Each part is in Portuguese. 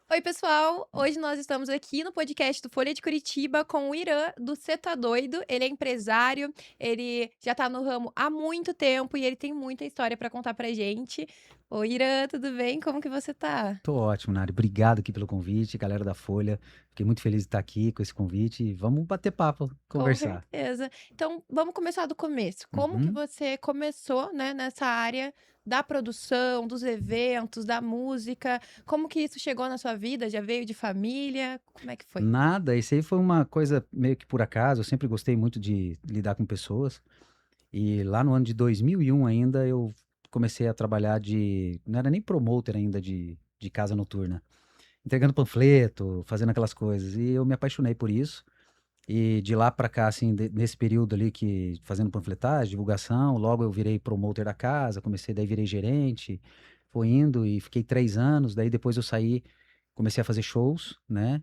Oi, pessoal! Hoje nós estamos aqui no podcast do Folha de Curitiba com o Irã, do Cê Tá Doido. Ele é empresário, ele já tá no ramo há muito tempo e ele tem muita história pra contar pra gente. Oi, Irã, tudo bem? Como que você tá? Tô ótimo, Nari. Obrigado aqui pelo convite, galera da Folha. Fiquei muito feliz de estar aqui com esse convite e vamos bater papo, Com conversar. certeza. Então, vamos começar do começo. Como que Uhum. você começou, né, nessa área da produção, dos eventos, da música? Como que isso chegou na sua vida? Já veio de família? Como é que foi? Nada, isso aí foi uma coisa meio que por acaso. Eu sempre gostei muito de lidar com pessoas. E lá no ano de 2001 ainda eu comecei a trabalhar de. Não era nem promoter ainda de casa noturna. Entregando panfleto, fazendo aquelas coisas. E eu me apaixonei por isso. E de lá para cá, assim, nesse período ali que fazendo panfletagem, divulgação, logo eu virei promoter da casa, comecei, daí virei gerente, foi indo e fiquei 3 anos, daí depois eu saí, comecei a fazer shows, né,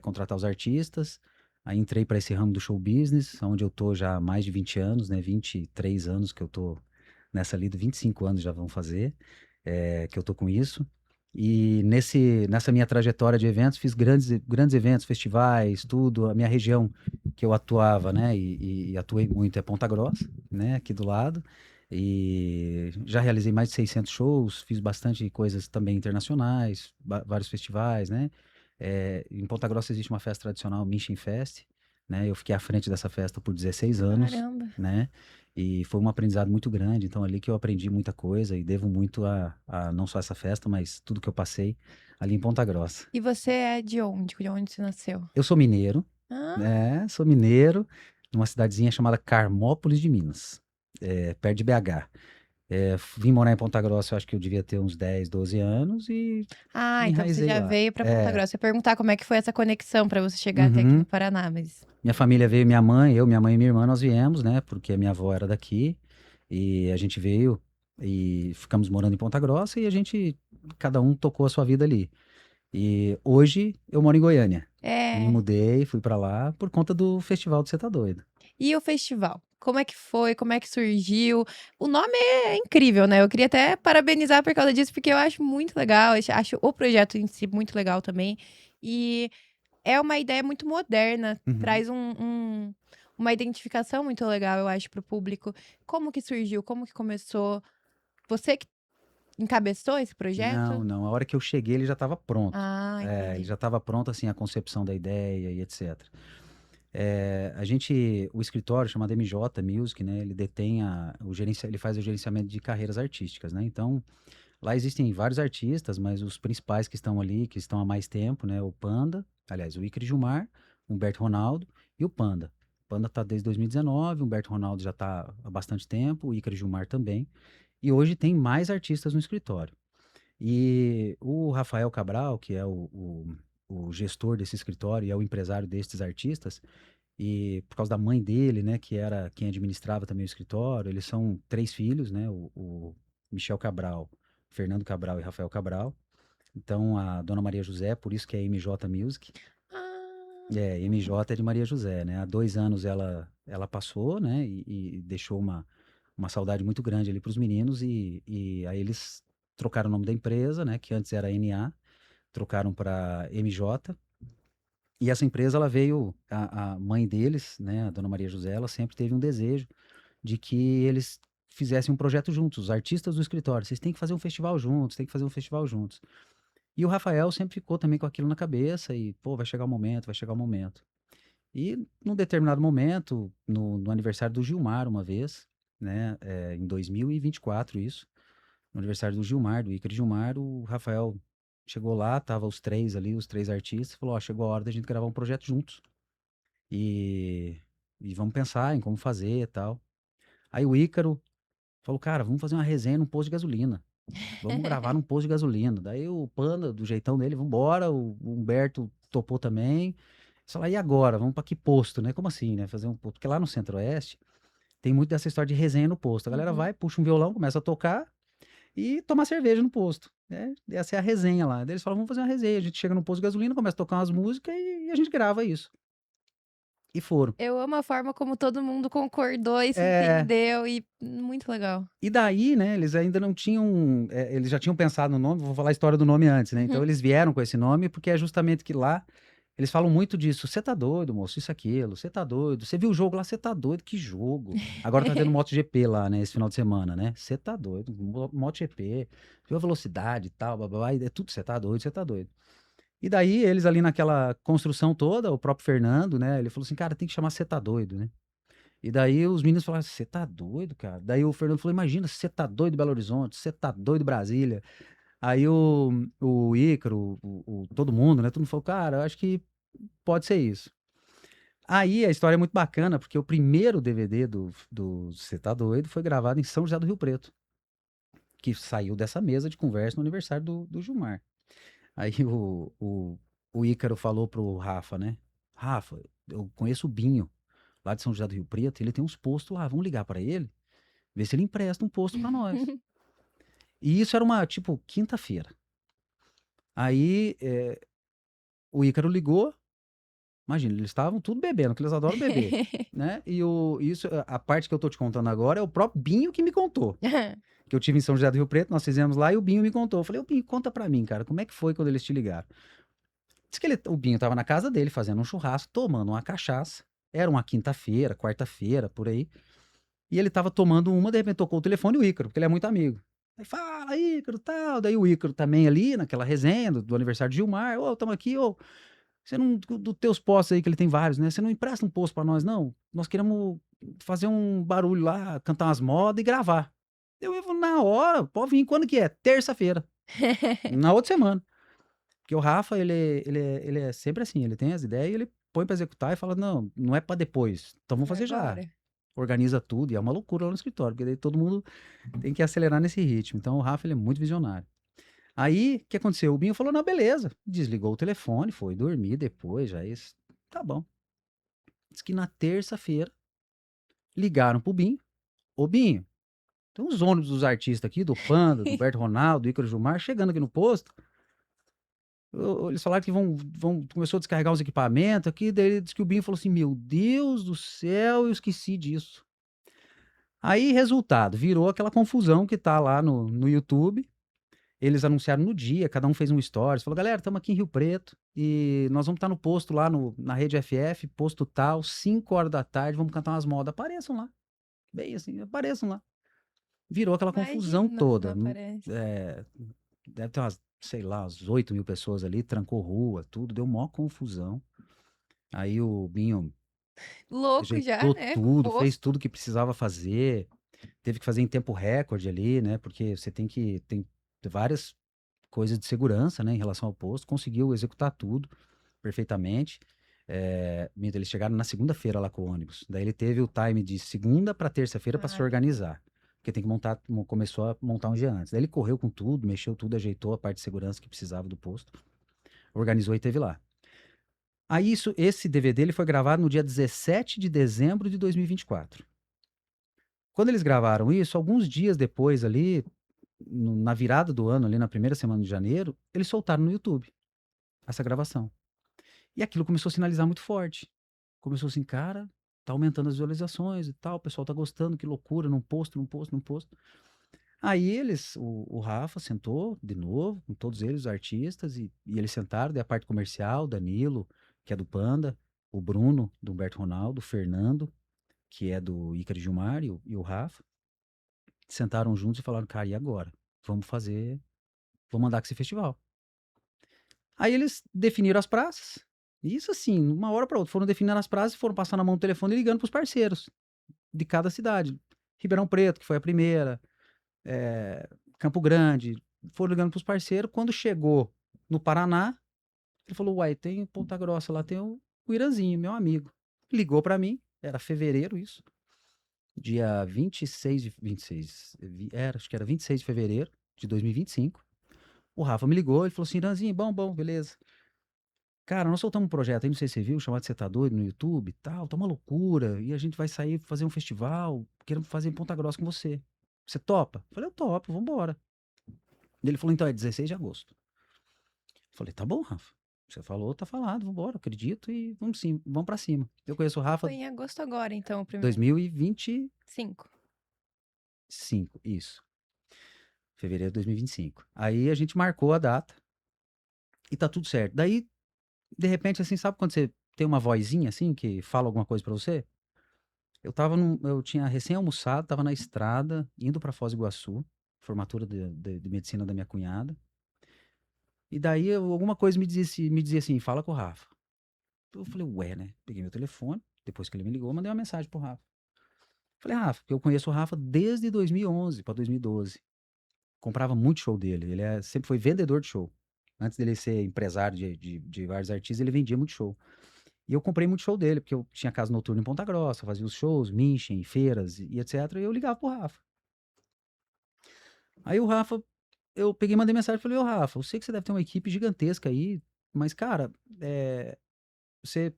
contratar os artistas, aí entrei para esse ramo do show business, onde eu tô já há mais de 20 anos, né, 23 anos que eu tô nessa lida, 25 anos já vão fazer, que eu tô com isso. E nessa minha trajetória de eventos, fiz grandes eventos, festivais, tudo. A minha região que eu atuava, né, e atuei muito é Ponta Grossa, né, aqui do lado. E já realizei mais de 600 shows, fiz bastante coisas também internacionais, vários festivais, né. Em Ponta Grossa existe uma festa tradicional, Mission Fest, né, eu fiquei à frente dessa festa por 16 anos, Caramba! né, e foi um aprendizado muito grande. Então, ali que eu aprendi muita coisa e devo muito a não só essa festa, mas tudo que eu passei ali em Ponta Grossa. E você é de onde? De onde você nasceu? Eu sou mineiro, Ah, né? Sou mineiro, numa cidadezinha chamada Carmópolis de Minas, perto de BH. Vim morar em Ponta Grossa, eu acho que eu devia ter uns 10, 12 anos e me então você enraizei já lá. veio pra Ponta Grossa. Eu ia perguntar como é que foi essa conexão pra você chegar até aqui no Uhum. Paraná, mas Minha família veio, minha mãe e minha irmã, nós viemos, né? Porque a minha avó era daqui e a gente veio e ficamos morando em Ponta Grossa e cada um tocou a sua vida ali. E hoje eu moro em Goiânia. Me é. mudei, fui pra lá por conta do Festival do Cê Tá Doido. E o festival? Como é que foi? Como é que surgiu? O nome é incrível, né? Eu queria até parabenizar por causa disso, porque eu acho muito legal, acho o projeto em si muito legal também. E é uma ideia muito moderna, Uhum. traz uma identificação muito legal, eu acho, para o público. Como que surgiu? Como que começou? Você que encabeçou esse projeto? Não, não. A hora que eu cheguei, ele já estava pronto. Ah, Ele entendi. já estava pronto, assim, a concepção da ideia e etc. O escritório chamado MJ Music, né? Ele detém ele faz o gerenciamento de carreiras artísticas, né? Então, lá existem vários artistas, mas os principais que estão ali, que estão há mais tempo, né? O Panda, aliás, o Icri Gilmar, Humberto Ronaldo e o Panda. O Panda está desde 2019, o Humberto Ronaldo já está há bastante tempo, o Icri Gilmar também. E hoje tem mais artistas no escritório. E o Rafael Cabral, que é o gestor desse escritório e é o empresário destes artistas, e por causa da mãe dele, né, que era quem administrava também o escritório, eles são três filhos, né, o Michel Cabral, Fernando Cabral e Rafael Cabral. Então a Dona Maria José, por isso que é MJ Music. Ah, MJ é de Maria José, né? Há 2 anos ela passou, né, e deixou uma saudade muito grande ali para os meninos e aí eles trocaram o nome da empresa, né, que antes era NA, trocaram para MJ. E essa empresa, ela veio, a mãe deles, né, a Dona Maria José, ela sempre teve um desejo de que eles fizessem um projeto juntos, os artistas do escritório. Vocês têm que fazer um festival juntos, têm que fazer um festival juntos. E o Rafael sempre ficou também com aquilo na cabeça e, pô, vai chegar o momento, vai chegar o momento. E num determinado momento, no aniversário do Gilmar, uma vez, né, em 2024 isso, no aniversário do Gilmar, do Icaro Gilmar, o Rafael chegou lá, tava os três ali, os três artistas, falou, ó, chegou a hora da gente gravar um projeto juntos. E, e vamos pensar em como fazer e tal. Aí o Ícaro falou, cara, vamos fazer uma resenha num posto de gasolina. Vamos gravar num posto de gasolina. Daí o Panda, do jeitão dele, vambora, o Humberto topou também. Só lá, e agora? Vamos para que posto, né? Como assim, né? Fazer um posto. Porque lá no Centro-Oeste tem muito dessa história de resenha no posto. A galera uhum. vai, puxa um violão, começa a tocar e tomar cerveja no posto, né? Essa é a resenha lá. Daí eles falam, vamos fazer uma resenha. A gente chega no posto de gasolina, começa a tocar umas músicas e a gente grava isso. E foram. Eu amo a forma como todo mundo concordou e se É. entendeu e muito legal. E daí, né, eles ainda não tinham, eles já tinham pensado no nome, vou falar a história do nome antes, né, então Uhum. eles vieram com esse nome, porque é justamente que lá, eles falam muito disso: "Você tá doido moço, isso, aquilo, você tá doido, você viu o jogo lá, você tá doido, que jogo?". Agora tá tendo MotoGP lá, né, esse final de semana, né, "Você tá doido, MotoGP, viu a velocidade e tal, blá-blá-blá, e é tudo, você tá doido, você tá doido". E daí eles ali naquela construção toda, o próprio Fernando, né, ele falou assim: "Cara, tem que chamar Cê tá doido, né". E daí os meninos falaram: "Você tá doido, cara?". Daí o Fernando falou: "Imagina, você tá doido Belo Horizonte, você tá doido Brasília". Aí o Ícaro, todo mundo, né, todo mundo falou: "Cara, eu acho que pode ser isso". Aí a história é muito bacana, porque o primeiro DVD do Cê tá doido foi gravado em São José do Rio Preto, que saiu dessa mesa de conversa no aniversário do Gilmar. Aí o Ícaro falou pro Rafa, né: "Rafa, eu conheço o Binho, lá de São José do Rio Preto, ele tem uns postos lá, vamos ligar pra ele, ver se ele empresta um posto pra nós". E isso era uma, tipo, quinta-feira. Aí, o Ícaro ligou, imagina, eles estavam tudo bebendo, que eles adoram beber, né, e isso, a parte que eu tô te contando agora é o próprio Binho que me contou, que eu tive em São José do Rio Preto, nós fizemos lá e o Binho me contou. Eu falei: "Ô Binho, conta pra mim, cara, como é que foi quando eles te ligaram?". Diz que o Binho estava na casa dele fazendo um churrasco, tomando uma cachaça, era uma quinta-feira, quarta-feira, por aí, e ele estava tomando uma, de repente tocou o telefone o Ícaro, porque ele é muito amigo. Aí: "Fala Ícaro, tal", daí o Ícaro também ali naquela resenha do aniversário de Gilmar: "Ô, estamos aqui, ô, você não, dos teus postos aí que ele tem vários, né, você não empresta um posto pra nós não? Nós queremos fazer um barulho lá, cantar umas modas e gravar". Eu falei: "Na hora, pode vir, quando que é?". "Terça-feira", na outra semana. Porque o Rafa, ele é sempre assim, ele tem as ideias e ele põe pra executar e fala: "Não, não é pra depois, então vamos É fazer já". agora. Organiza tudo e é uma loucura lá no escritório, porque daí todo mundo tem que acelerar nesse ritmo. Então o Rafa, ele é muito visionário. Aí, o que aconteceu? O Binho falou: "Não, beleza". Desligou o telefone, foi dormir depois, já isso, tá bom. Diz que na terça-feira ligaram pro Binho: "Ô Binho, tem uns ônibus dos artistas aqui, do Panda, do Humberto Ronaldo, do Ícaro Gilmar, chegando aqui no posto. Eles falaram que vão começou a descarregar os equipamentos aqui", daí diz que o Binho falou assim: "Meu Deus do céu, eu esqueci disso". Aí, resultado, virou aquela confusão que tá lá no YouTube. Eles anunciaram no dia, cada um fez um stories, falou: "Galera, estamos aqui em Rio Preto e nós vamos estar no posto lá na rede FF, posto tal, 5 horas da tarde, vamos cantar umas modas, apareçam lá". Bem assim: "Apareçam lá". Virou aquela confusão Imagina se não toda, aparece. deve ter umas, sei lá, umas 8.000 pessoas ali, trancou rua, tudo, deu maior confusão. Aí o Binho Louco já, ajeitou né, tudo, fez posto. tudo que precisava fazer, teve que fazer em tempo recorde ali, né, porque você tem várias coisas de segurança, né, em relação ao posto, conseguiu executar tudo perfeitamente. Minto, eles chegaram na segunda-feira lá com o ônibus, daí ele teve o time de segunda para terça-feira para se Ah, tá. organizar, porque tem que montar, começou a montar um dia antes. Daí ele correu com tudo, mexeu tudo, ajeitou a parte de segurança que precisava do posto, organizou e teve lá. Aí esse DVD ele foi gravado no dia 17 de dezembro de 2024. Quando eles gravaram isso, alguns dias depois ali, na virada do ano, ali na primeira semana de janeiro, eles soltaram no YouTube essa gravação. E aquilo começou a sinalizar muito forte. Começou assim: "Cara, tá aumentando as visualizações e tal, o pessoal tá gostando, que loucura, num posto, num posto, num posto". Aí o Rafa sentou de novo com todos eles, os artistas, e eles sentaram, daí a parte comercial, Danilo, que é do Panda, o Bruno, do Humberto Ronaldo, o Fernando, que é do Ícaro Gilmar, e o Rafa, sentaram juntos e falaram: "Cara, e agora? Vamos fazer, vamos andar com esse festival". Aí eles definiram as praças, e isso assim, uma hora para outra, foram definindo as praças e foram passando a mão no telefone e ligando para os parceiros de cada cidade. Ribeirão Preto, que foi a primeira, Campo Grande, foram ligando para os parceiros. Quando chegou no Paraná, ele falou: "Uai, tem Ponta Grossa lá, tem o Iranzinho, meu amigo". Ligou para mim, era fevereiro isso, dia 26, acho que era 26 de fevereiro de 2025. O Rafa me ligou, ele falou assim: "Iranzinho, bom, bom, beleza. Cara, nós soltamos um projeto aí, não sei se você viu, chamado Cê Tá Doido no YouTube e tal, tá uma loucura, e a gente vai sair fazer um festival, queremos fazer em Ponta Grossa com você. Você topa?". Eu falei: "Eu topo, vambora". Ele falou: "Então é 16 de agosto". Eu falei: "Tá bom, Rafa". Você falou, tá falado, vamos embora, acredito e vamos sim, vamos pra cima. Eu conheço o Rafa Foi em agosto agora, então, o primeiro. 2025, 5. isso, fevereiro de 2025. Aí a gente marcou a data e tá tudo certo. Daí, de repente, assim, sabe quando você tem uma vozinha assim que fala alguma coisa pra você? Eu tinha recém almoçado, tava na estrada, indo pra Foz do Iguaçu, formatura de medicina da minha cunhada. E daí alguma coisa me dizia assim, fala com o Rafa. Eu falei, ué, né? Peguei meu telefone, depois que ele me ligou, mandei uma mensagem pro Rafa. Falei, Rafa, porque eu conheço o Rafa desde 2011 para 2012. Comprava muito show dele. Sempre foi vendedor de show. Antes dele ser empresário de vários artistas, ele vendia muito show. E eu comprei muito show dele, porque eu tinha casa noturna em Ponta Grossa, fazia os shows, Minchen, feiras e etc. E eu ligava pro Rafa. Aí o Rafa, eu peguei e mandei mensagem e falei, ô Rafa, eu sei que você deve ter uma equipe gigantesca aí, mas cara, você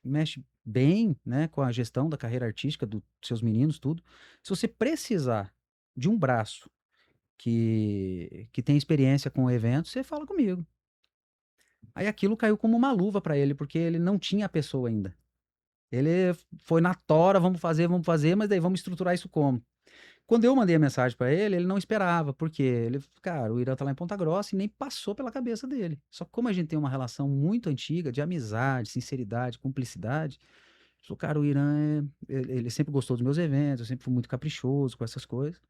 mexe bem, né, com a gestão da carreira artística dos seus meninos, tudo. Se você precisar de um braço que tem experiência com o evento, você fala comigo. Aí aquilo caiu como uma luva pra ele, porque ele não tinha a pessoa ainda. Ele foi na tora, vamos fazer, mas daí vamos estruturar isso como? Quando eu mandei a mensagem pra ele, ele não esperava, porque ele, cara, o Irã tá lá em Ponta Grossa e nem passou pela cabeça dele. Só que como a gente tem uma relação muito antiga de amizade, sinceridade, cumplicidade, ele falou, cara, o Irã ele sempre gostou dos meus eventos, eu sempre fui muito caprichoso com essas coisas.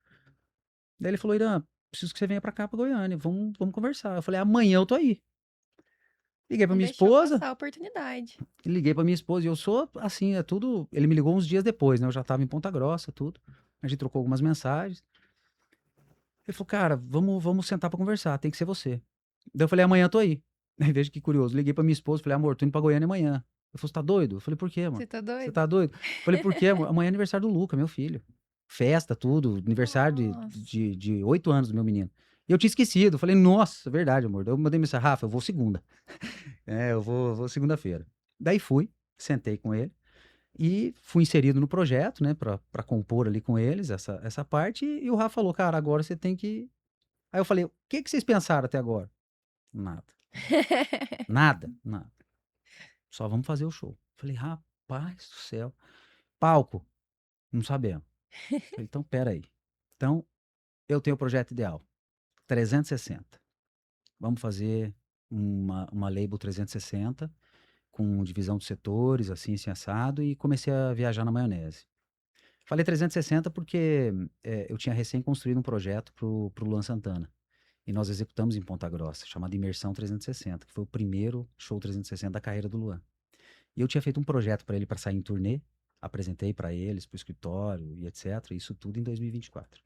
Daí ele falou, Irã, preciso que você venha pra cá, pra Goiânia, vamos conversar. Eu falei, amanhã eu tô aí. Liguei pra Não minha deixou esposa, passar a oportunidade. liguei pra minha esposa e eu sou assim, é tudo. Ele me ligou uns dias depois, né? Eu já tava em Ponta Grossa, tudo. A gente trocou algumas mensagens. Ele falou, cara, vamos sentar pra conversar, tem que ser você. Daí eu falei, amanhã eu tô aí. Aí veja que curioso. Liguei pra minha esposa, falei, amor, tô indo pra Goiânia amanhã. Ele falou, você tá doido? Eu falei, por quê, amor? Você tá Você doido? tá doido? Eu falei, por quê, amor? Amanhã é aniversário do Luca, meu filho. Festa, tudo. Aniversário Nossa. de 8 anos do meu menino. E eu tinha esquecido. Eu falei, nossa, verdade, amor. Daí eu mandei mensagem, Rafa, eu vou segunda. Eu vou segunda-feira. Daí fui, sentei com ele e fui inserido no projeto, né, pra compor ali com eles essa parte. E o Rafa falou, cara, agora você tem que. Aí eu falei, o que que vocês pensaram até agora? Nada. Nada, nada. Só vamos fazer o show. Falei, rapaz do céu. Palco, não sabemos. Falei, então, pera aí. Então, eu tenho o projeto ideal. 360. Vamos fazer uma label 360 com divisão de setores, assim assado, e comecei a viajar na maionese. Falei 360 porque eu tinha recém construído um projeto pro Luan Santana. E nós executamos em Ponta Grossa, chamado Imersão 360, que foi o primeiro show 360 da carreira do Luan. E eu tinha feito um projeto para ele para sair em turnê, apresentei para eles, para o escritório e etc. Isso tudo em 2024.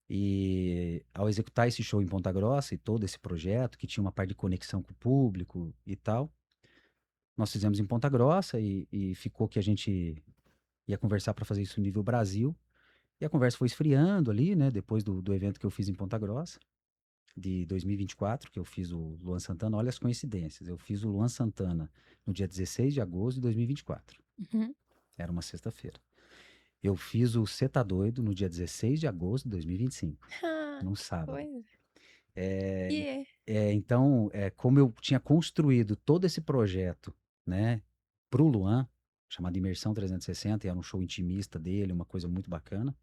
E ao executar esse show em Ponta Grossa e todo esse projeto, que tinha uma parte de conexão com o público e tal, nós fizemos em Ponta Grossa e ficou que a gente ia conversar para fazer isso no nível Brasil. E a conversa foi esfriando ali, né? Depois do evento que eu fiz em Ponta Grossa, de 2024, que eu fiz o Luan Santana. Olha as coincidências. Eu fiz o Luan Santana no dia 16 de agosto de 2024. Uhum. Era uma sexta-feira. Eu fiz o Cê Tá Doido no dia 16 de agosto de 2025, Ah, num que sábado. coisa. É, E é. então, como eu tinha construído todo esse projeto, né, pro Luan, chamado Imersão 360, e era um show intimista dele, uma coisa muito bacana.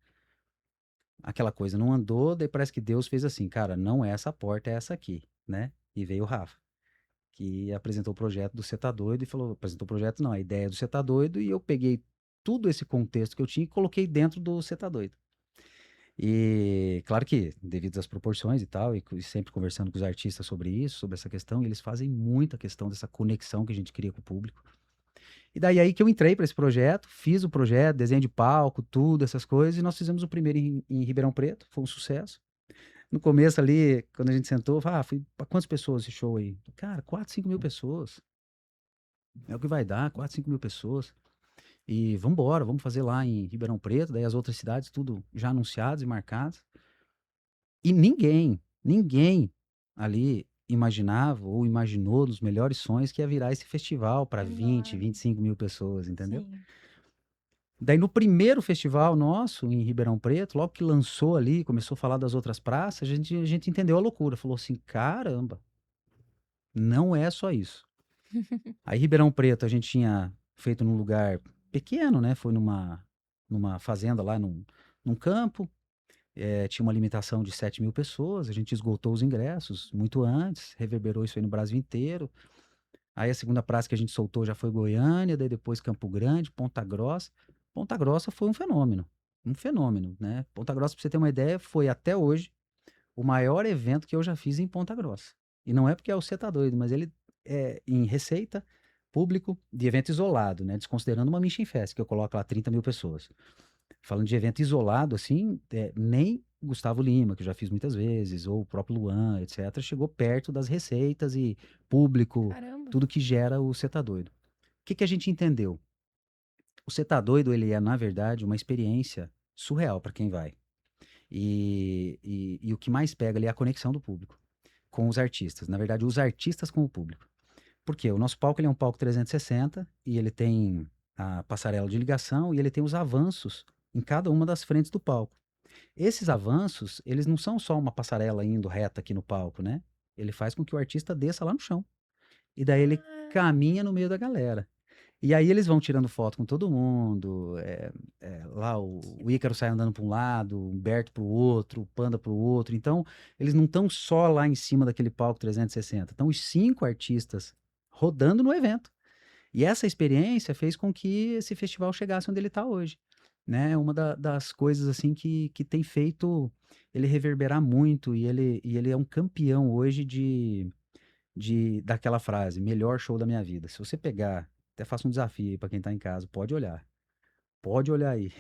Aquela coisa não andou, daí parece que Deus fez assim, cara, não é essa porta, é essa aqui, né? E veio o Rafa, que apresentou o projeto do Cê Tá Doido e falou, apresentou o projeto não, a ideia do Cê Tá Doido, e eu peguei tudo esse contexto que eu tinha e coloquei dentro do Cê Tá Doido. E claro que, devido às proporções e tal, e sempre conversando com os artistas sobre isso, sobre essa questão, e eles fazem muita questão dessa conexão que a gente cria com o público. E daí aí que eu entrei para esse projeto, fiz o projeto, desenho de palco, tudo, essas coisas, e nós fizemos o primeiro em Ribeirão Preto, foi um sucesso. No começo ali, quando a gente sentou, eu falei, fui para quantas pessoas esse show aí? Cara, 4, 5 mil pessoas. É o que vai dar, 4, 5 mil pessoas. E vamos embora, vamos fazer lá em Ribeirão Preto, daí as outras cidades, tudo já anunciadas e marcadas. E ninguém ali imaginava ou imaginou nos melhores sonhos que ia virar esse festival para 20, Enorme. 25 mil pessoas, entendeu? Sim. Daí no primeiro festival nosso, em Ribeirão Preto, logo que lançou ali, começou a falar das outras praças, a gente entendeu a loucura. Falou assim, caramba, não é só isso. Aí Ribeirão Preto a gente tinha feito num lugar pequeno, né? Foi numa fazenda lá, num campo. Tinha uma limitação de 7.000 pessoas. A gente esgotou os ingressos muito antes, reverberou isso aí no Brasil inteiro. Aí a segunda praça que a gente soltou já foi Goiânia, daí depois Campo Grande, Ponta Grossa. Ponta Grossa foi um fenômeno, né? Ponta Grossa, pra você ter uma ideia, foi até hoje o maior evento que eu já fiz em Ponta Grossa. E não é porque Você Tá Doido, mas ele é em receita, público, de evento isolado, né? Desconsiderando uma Mission Fest, que eu coloco lá 30.000 pessoas. Falando de evento isolado, assim, nem Gustavo Lima, que eu já fiz muitas vezes, ou o próprio Luan, etc., chegou perto das receitas e público, Caramba. tudo que gera o Cê Tá Doido. O que que a gente entendeu? O Cê Tá Doido, ele é, na verdade, uma experiência surreal para quem vai. E o que mais pega ali é a conexão do público com os artistas. Na verdade, os artistas com o público. Por quê? O nosso palco ele é um palco 360 e ele tem a passarela de ligação e ele tem os avanços em cada uma das frentes do palco. Esses avanços, eles não são só uma passarela indo reta aqui no palco, né? Ele faz com que o artista desça lá no chão. E daí ele Ah, caminha no meio da galera. E aí eles vão tirando foto com todo mundo. Lá o Ícaro sai andando para um lado, o Humberto para o outro, o Panda para o outro. Então, eles não estão só lá em cima daquele palco 360. Estão os 5 artistas rodando no evento. E essa experiência fez com que esse festival chegasse onde ele está hoje. Né? Uma das coisas assim que tem feito ele reverberar muito e ele é um campeão hoje daquela frase, melhor show da minha vida. Se você pegar, até faço um desafio aí para quem está em casa, pode olhar aí.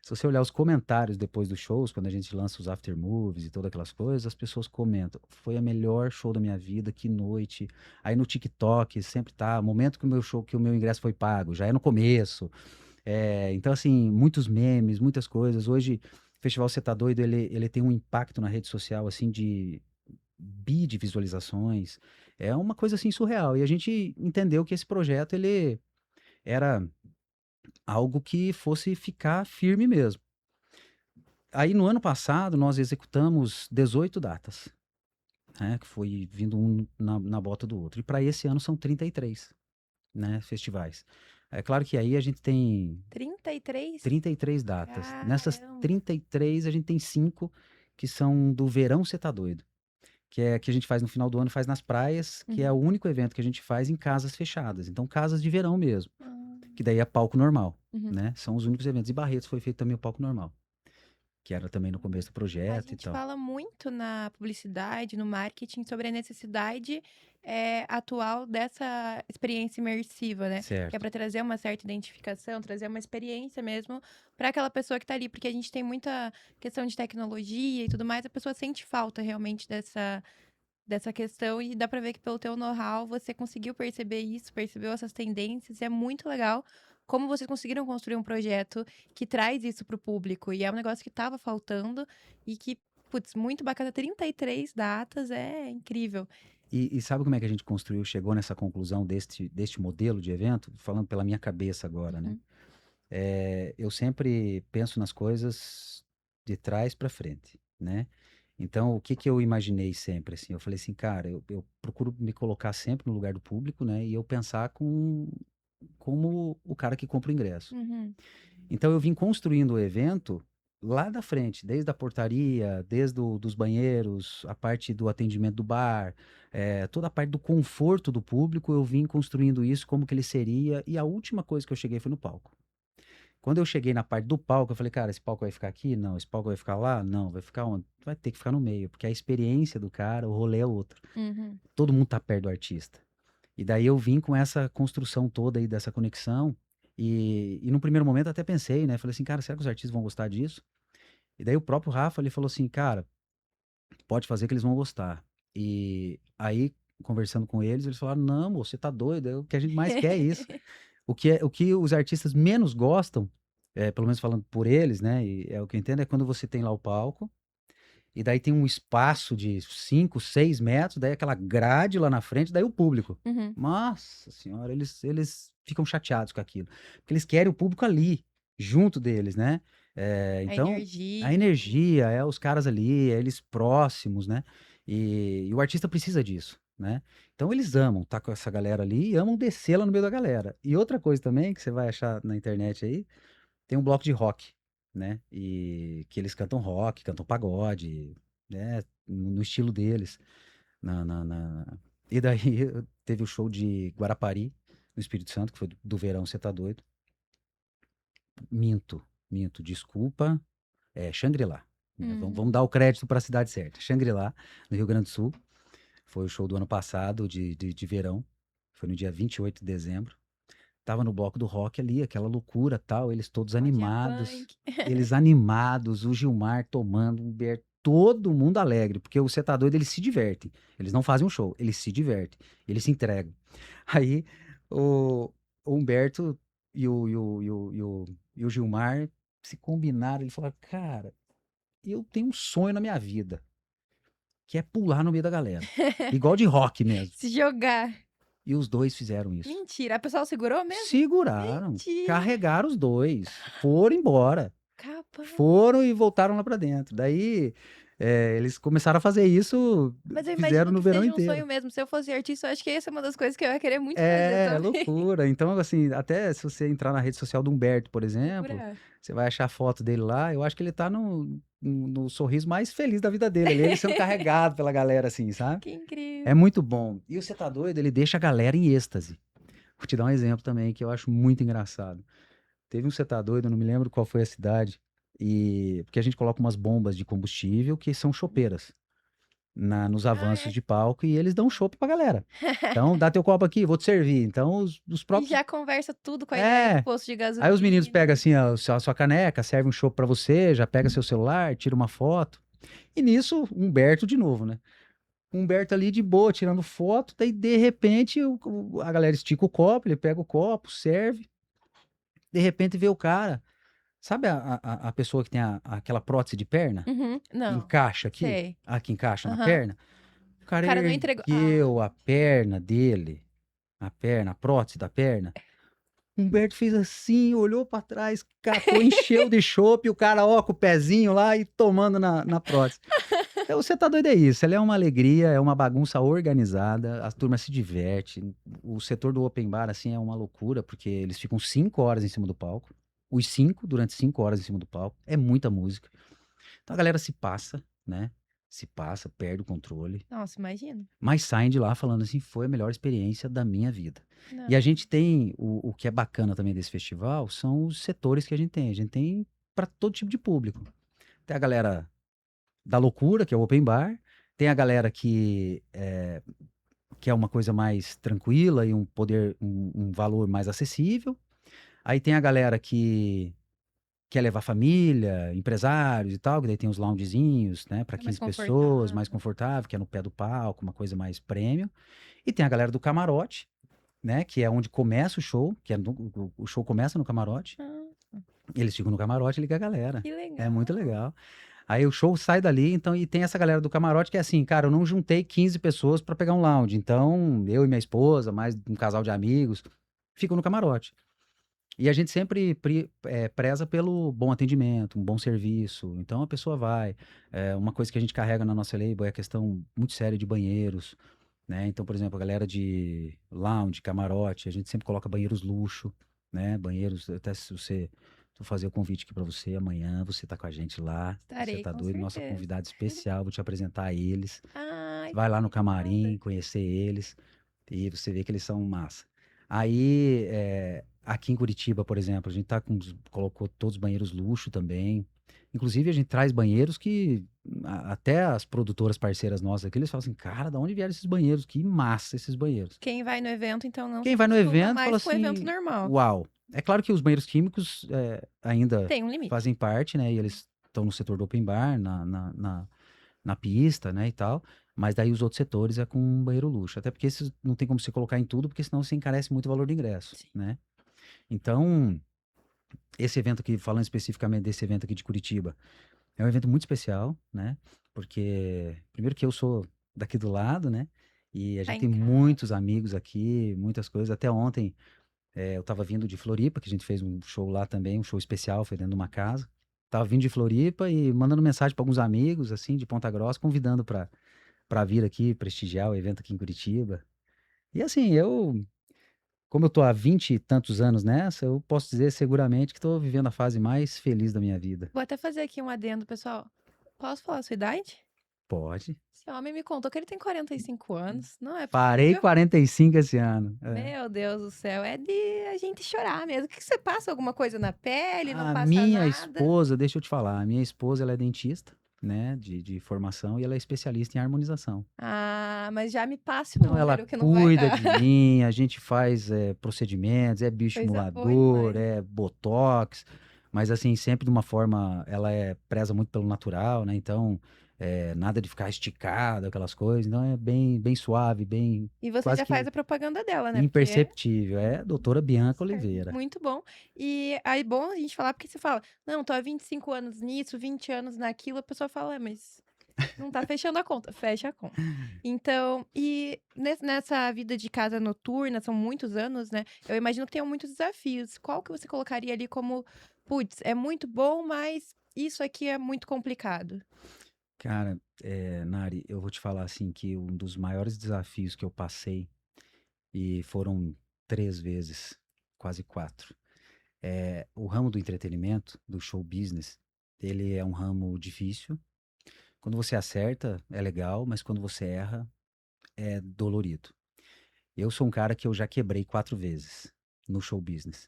Se você olhar os comentários depois dos shows, quando a gente lança os after movies e todas aquelas coisas, as pessoas comentam, foi a melhor show da minha vida, que noite. Aí no TikTok sempre tá, momento que o meu show, que o meu ingresso foi pago, já é no começo. Então assim, muitos memes, muitas coisas. Hoje, o Festival Cê Tá Doido, ele tem um impacto na rede social, assim, de de visualizações. É uma coisa assim surreal. E a gente entendeu que esse projeto ele era algo que fosse ficar firme mesmo. Aí no ano passado nós executamos 18 datas, né, que foi vindo um na bota do outro. E para esse ano são 33, né, festivais. É claro que aí a gente tem 33? 33 datas. Nessas Caramba. 33 a gente tem 5 que são do Verão Cê Tá Doido, que é que a gente faz no final do ano, faz nas praias, que é Uhum. o único evento que a gente faz em casas fechadas. Então, casas de verão mesmo, que Hum. daí é palco normal, Uhum. né? São os únicos eventos. E Barretos foi feito também o palco normal, que era também no começo do A projeto e gente tal. fala muito na publicidade, no marketing, sobre a necessidade atual dessa experiência imersiva, né? Que é Certo. para trazer uma certa identificação, trazer uma experiência mesmo para aquela pessoa que está ali, porque a gente tem muita questão de tecnologia e tudo mais, a pessoa sente falta realmente dessa questão e dá para ver que pelo teu know-how você conseguiu perceber isso, percebeu essas tendências e é muito legal como vocês conseguiram construir um projeto que traz isso para o público e é um negócio que estava faltando e que, putz, muito bacana, 33 datas, é incrível. E sabe como é que a gente construiu, chegou nessa conclusão deste modelo de evento? Falando pela minha cabeça agora, né? Uhum, Eu sempre penso nas coisas de trás para frente, né? Então, o que que eu imaginei sempre, assim? Eu falei assim, cara, eu procuro me colocar sempre no lugar do público, né? E eu pensar como o cara que compra o ingresso. uhum, Então, eu vim construindo o evento lá da frente, desde a portaria, desde dos banheiros, a parte do atendimento do bar, toda a parte do conforto do público, eu vim construindo isso, como que ele seria, e a última coisa que eu cheguei foi no palco. Quando eu cheguei na parte do palco, eu falei, cara, esse palco vai ficar aqui? Não. Esse palco vai ficar lá? Não. Vai ficar onde? Vai ter que ficar no meio, porque a experiência do cara, o rolê é outro. uhum. Todo mundo tá perto do artista. E daí eu vim com essa construção toda aí dessa conexão. E num primeiro momento até pensei, né? Falei assim, cara, será que os artistas vão gostar disso? E daí o próprio Rafa, ele falou assim, cara, pode fazer que eles vão gostar. E aí, conversando com eles, eles falaram, não, moço, você tá doido, o que a gente mais quer é isso. O que os artistas menos gostam, pelo menos falando por eles, né? E é o que eu entendo, é quando você tem lá o palco, e daí tem um espaço de 5, 6 metros, daí aquela grade lá na frente, daí o público. Uhum. Nossa senhora, eles ficam chateados com aquilo. Porque eles querem o público ali, junto deles, né? A Então, a energia, tudo. energia, os caras ali, é eles próximos, né? E o artista precisa disso. né? Então eles amam estar com essa galera ali e amam descer lá no meio da galera. E outra coisa também que você vai achar na internet aí, tem um bloco de rock, né? E que eles cantam rock, cantam pagode, né? No estilo deles. E daí teve o show de Guarapari, no Espírito Santo, que foi do verão, você tá doido? Minto, desculpa. É Xangri-Lá, né? Vamos Uhum. dar o crédito para a cidade certa. Xangri-Lá, no Rio Grande do Sul. Foi o show do ano passado, de verão. Foi no dia 28 de dezembro. Tava no bloco do rock ali, aquela loucura tal, eles todos Modinha animados. punk. Eles animados, o Gilmar tomando um beer, todo mundo alegre, porque o Cê Tá Doido, eles se divertem. Eles não fazem um show, eles se divertem, eles se entregam. Aí o, o Humberto e o Gilmar se combinaram, ele falou, cara, eu tenho um sonho na minha vida, que é pular no meio da galera. Igual de rock mesmo. Se jogar. E os dois fizeram isso. Mentira. A pessoa segurou mesmo? Seguraram, Mentira. carregaram os dois, foram embora. Capaz. Foram e voltaram lá pra dentro. Daí, eles começaram a fazer isso, Mas eu fizeram imagino no que verão seja um inteiro. sonho mesmo. Se eu fosse artista, eu acho que essa é uma das coisas que eu ia querer muito fazer É, também. loucura. Então, assim, até se você entrar na rede social do Humberto, por exemplo, Procurar. você vai achar a foto dele lá. Eu acho que ele tá no sorriso mais feliz da vida dele. Ele sendo carregado pela galera, assim, sabe? Que É incrível. muito bom. E o Cê Tá Doido, ele deixa a galera em êxtase. Vou te dar um exemplo também que eu acho muito engraçado. Teve um Cê Tá Doido, eu não me lembro qual foi a cidade, e porque a gente coloca umas bombas de combustível que são chopeiras nos Ah, avanços é? de palco e eles dão chopp pra galera. Então, dá teu copo aqui, vou te servir. Então, os E próprios. já conversa tudo com a ideia do É. posto de Aí os meninos gasolina. pegam assim a sua caneca, serve um chopp pra você, já pega seu celular, tira uma foto. E nisso, Humberto de novo, né? Humberto ali de boa, tirando foto, daí de repente a galera estica o copo, ele pega o copo, serve, de repente vê o cara. Sabe a pessoa que tem aquela prótese de perna? Uhum. Que Não. encaixa aqui? Sei. Que encaixa na Aham. perna? O O cara cara não entregou. Ah. ergueu a perna dele, a prótese da perna. Humberto fez assim, olhou pra trás, catou, encheu de chopp, o cara, ó, com o pezinho lá e tomando na prótese. Você tá doido, é isso. Ela é uma alegria, é uma bagunça organizada, a turma se diverte. O setor do open bar, assim, é uma loucura, porque eles ficam 5 horas em cima do palco. Os cinco, durante 5 horas em cima do palco. É muita música. Então a galera se passa, né? Se passa, perde o controle, Nossa, imagina. mas saem de lá falando assim, foi a melhor experiência da minha vida. E a Não. gente tem, o que é bacana também desse festival, são os setores que a gente tem. A gente tem para todo tipo de público. Tem a galera da loucura, que é o open bar. Tem a galera que é uma coisa mais tranquila e um valor mais acessível. Aí tem a galera que quer levar família, empresários e tal, que daí tem os loungezinhos, né, para É mais 15 pessoas, mais confortável. confortável, que é no pé do palco, uma coisa mais premium. E tem a galera do camarote, né, que é onde começa o show, o show começa no camarote. Ah, Eles ficam no camarote e ligam a galera. que É legal. muito legal. Aí o show sai dali, então, e tem essa galera do camarote que é assim, cara, eu não juntei 15 pessoas para pegar um lounge, então eu e minha esposa, mais um casal de amigos, ficam no camarote. E a gente sempre preza pelo bom atendimento, um bom serviço. Então a pessoa vai. Uma coisa que a gente carrega na nossa label é a questão muito séria de banheiros, né? Então, por exemplo, a galera de lounge, camarote, a gente sempre coloca banheiros luxo, né? Banheiros, até se você vou fazer o convite aqui para você amanhã, você tá com a gente lá. Você Estarei, tá com doido, nossa certeza. convidada especial, vou te apresentar a eles. Ai, Vai que lá no animada. camarim, conhecer eles. E você vê que eles são massa. Aí, aqui em Curitiba, por exemplo, a gente colocou todos os banheiros luxo também. Inclusive, a gente traz banheiros que até as produtoras parceiras nossas aqui, eles falam assim, cara, da onde vieram esses banheiros? Que massa esses banheiros. Quem vai no evento, então, não se Quem vai no acostuma evento fala mais com o evento assim, normal. uau. É claro que os banheiros químicos ainda Tem um limite. fazem parte, né? E eles estão no setor do open bar, na pista, né, e tal. Mas daí os outros setores é com um banheiro luxo. Até porque esses não tem como você colocar em tudo, porque senão você encarece muito o valor do ingresso, Sim. né? Então, esse evento aqui, falando especificamente desse evento aqui de Curitiba, é um evento muito especial, né? Porque, primeiro que eu sou daqui do lado, né? E a Tá gente em tem casa. muitos amigos aqui, muitas coisas. Até ontem, eu tava vindo de Floripa, que a gente fez um show lá também, um show especial, foi dentro de uma casa. Tava vindo de Floripa e mandando mensagem para alguns amigos, assim, de Ponta Grossa, convidando para para vir aqui prestigiar o evento aqui em Curitiba. E assim, como eu tô há 20 e tantos anos nessa, eu posso dizer seguramente que estou vivendo a fase mais feliz da minha vida. Vou até fazer aqui um adendo, pessoal. Posso falar a sua idade? Pode. Esse homem me contou que ele tem 45 anos. Não é Farei possível. 45 esse ano. É. Meu Deus do céu, é de a gente chorar mesmo. O que você passa alguma coisa na pele? Não A passa minha nada? esposa, deixa eu te falar, a minha esposa ela é dentista, né, de formação, e ela é especialista em harmonização. Ah, mas já me passe o Então ela número que não vai cuida dar. de mim, a gente faz procedimentos, é Coisa boa bioestimulador, demais. é botox, mas assim, sempre de uma forma, preza muito pelo natural, né? Então, nada de ficar esticado, aquelas coisas, então é bem suave, bem, E você quase já faz que a propaganda dela, né? Porque imperceptível. É doutora Bianca certo, Oliveira. muito bom. E aí, bom a gente falar, porque você fala, não, tô há 25 anos nisso, 20 anos naquilo, a pessoa fala, mas não tá fechando a conta. Fecha a conta. Então, e nessa vida de casa noturna, são muitos anos, né? Eu imagino que tenham muitos desafios. Qual que você colocaria ali como, putz, é muito bom, mas isso aqui é muito complicado? Cara, Nari, eu vou te falar assim que um dos maiores desafios que eu passei, e foram 3 vezes, quase quatro, o ramo do entretenimento, do show business, ele é um ramo difícil. Quando você acerta, é legal, mas quando você erra, é dolorido. Eu sou um cara que eu já quebrei 4 vezes no show business.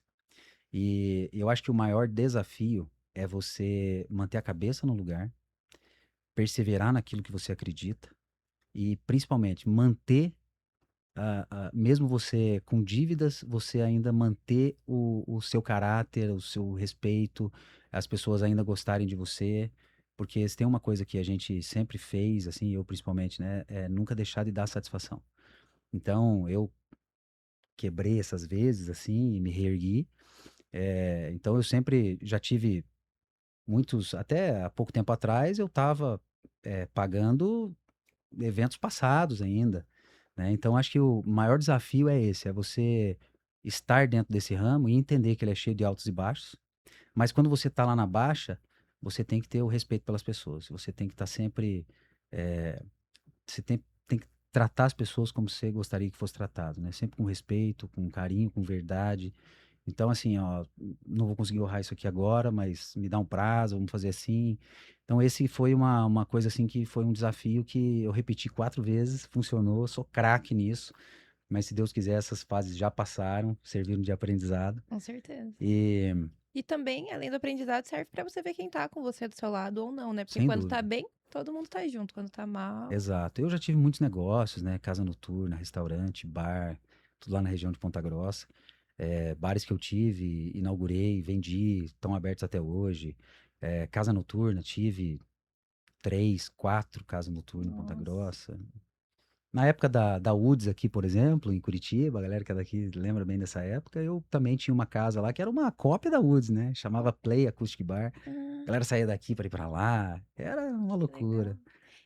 E eu acho que o maior desafio é você manter a cabeça no lugar, perseverar naquilo que você acredita e, principalmente, manter, mesmo você com dívidas, você ainda manter o seu caráter, o seu respeito, as pessoas ainda gostarem de você. Porque se tem uma coisa que a gente sempre fez, assim, eu principalmente, né, é nunca deixar de dar satisfação. Então, eu quebrei essas vezes, assim, e me reergui. Então, eu sempre já tive muitos, até há pouco tempo atrás, eu estava pagando eventos passados ainda, né? Então, acho que o maior desafio é esse, é você estar dentro desse ramo e entender que ele é cheio de altos e baixos, mas quando você está lá na baixa, você tem que ter o respeito pelas pessoas, você tem que estar sempre, eh, você tem que tratar as pessoas como você gostaria que fosse tratado, né? Sempre com respeito, com carinho, com verdade. Então, assim, ó, não vou conseguir honrar isso aqui agora, mas me dá um prazo, vamos fazer assim. Então, esse foi uma coisa, assim, que foi um desafio que eu repeti 4 vezes, funcionou, sou craque nisso, mas se Deus quiser, essas fases já passaram, serviram de aprendizado. Com certeza. E, E também, além do aprendizado, serve pra você ver quem tá com você do seu lado ou não, né? Porque sem quando tá dúvida, bem, todo mundo tá junto. Quando tá mal, exato. Eu já tive muitos negócios, né? Casa noturna, restaurante, bar, tudo lá na região de Ponta Grossa. Bares que eu tive, inaugurei, vendi, estão abertos até hoje. Casa noturna, tive 3, 4 casas noturnas em Ponta nossa, Grossa. Na época da UDS aqui, por exemplo, em Curitiba, a galera que é daqui lembra bem dessa época, eu também tinha uma casa lá que era uma cópia da UDS, né? Chamava Play Acoustic Bar. A ah, galera saía daqui para ir para lá. Era uma que legal. loucura.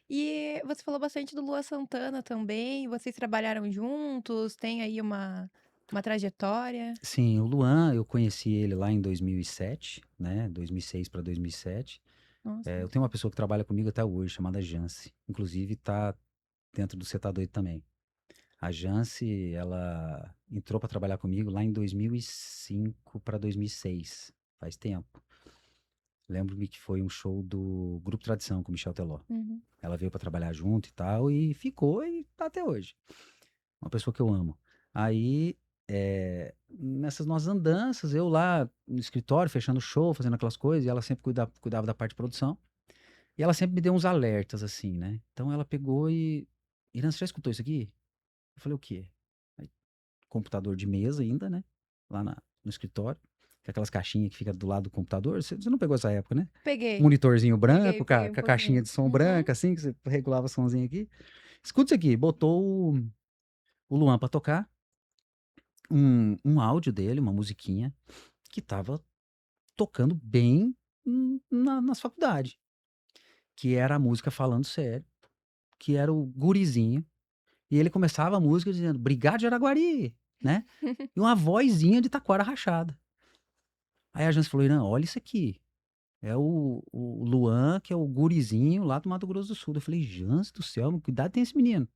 E você falou bastante do Lua Santana também. Vocês trabalharam juntos? Tem aí uma trajetória? Sim, o Luan, eu conheci ele lá em 2007, né? 2006 para 2007. Nossa, Eu muito tenho uma bom. pessoa que trabalha comigo até hoje, chamada Jance. Inclusive, tá dentro do Cê Tá Doido também. A Jance, ela entrou para trabalhar comigo lá em 2005 para 2006. Faz tempo. Lembro-me que foi um show do Grupo Tradição com Michel Teló. Uhum. Ela veio para trabalhar junto e tal, e ficou e tá até hoje. Uma pessoa que eu amo. Aí, nessas nossas andanças, eu lá no escritório, fechando show, fazendo aquelas coisas, e ela sempre cuidava da parte de produção. E ela sempre me deu uns alertas, assim, né? Então ela pegou e. Irã, você já escutou isso aqui? Eu falei, o quê? Aí, computador de mesa ainda, né? Lá no escritório. Com aquelas caixinhas que fica do lado do computador. Você não pegou essa época, né? Peguei, Monitorzinho branco, com a, peguei um com a caixinha pouquinho. de som Uhum. branca, assim, que você regulava o somzinho aqui. Escuta isso aqui. Botou o Luan pra tocar. Um áudio dele, uma musiquinha, que tava tocando bem nas faculdades. Que era a música falando sério. Que era o gurizinho. E ele começava a música dizendo, Brigado de Araguari, né? E uma vozinha de taquara rachada. Aí a gente falou, Irã, olha isso aqui. É o Luan, que é o gurizinho lá do Mato Grosso do Sul. Eu falei: "Jans do céu, que idade tem esse menino?"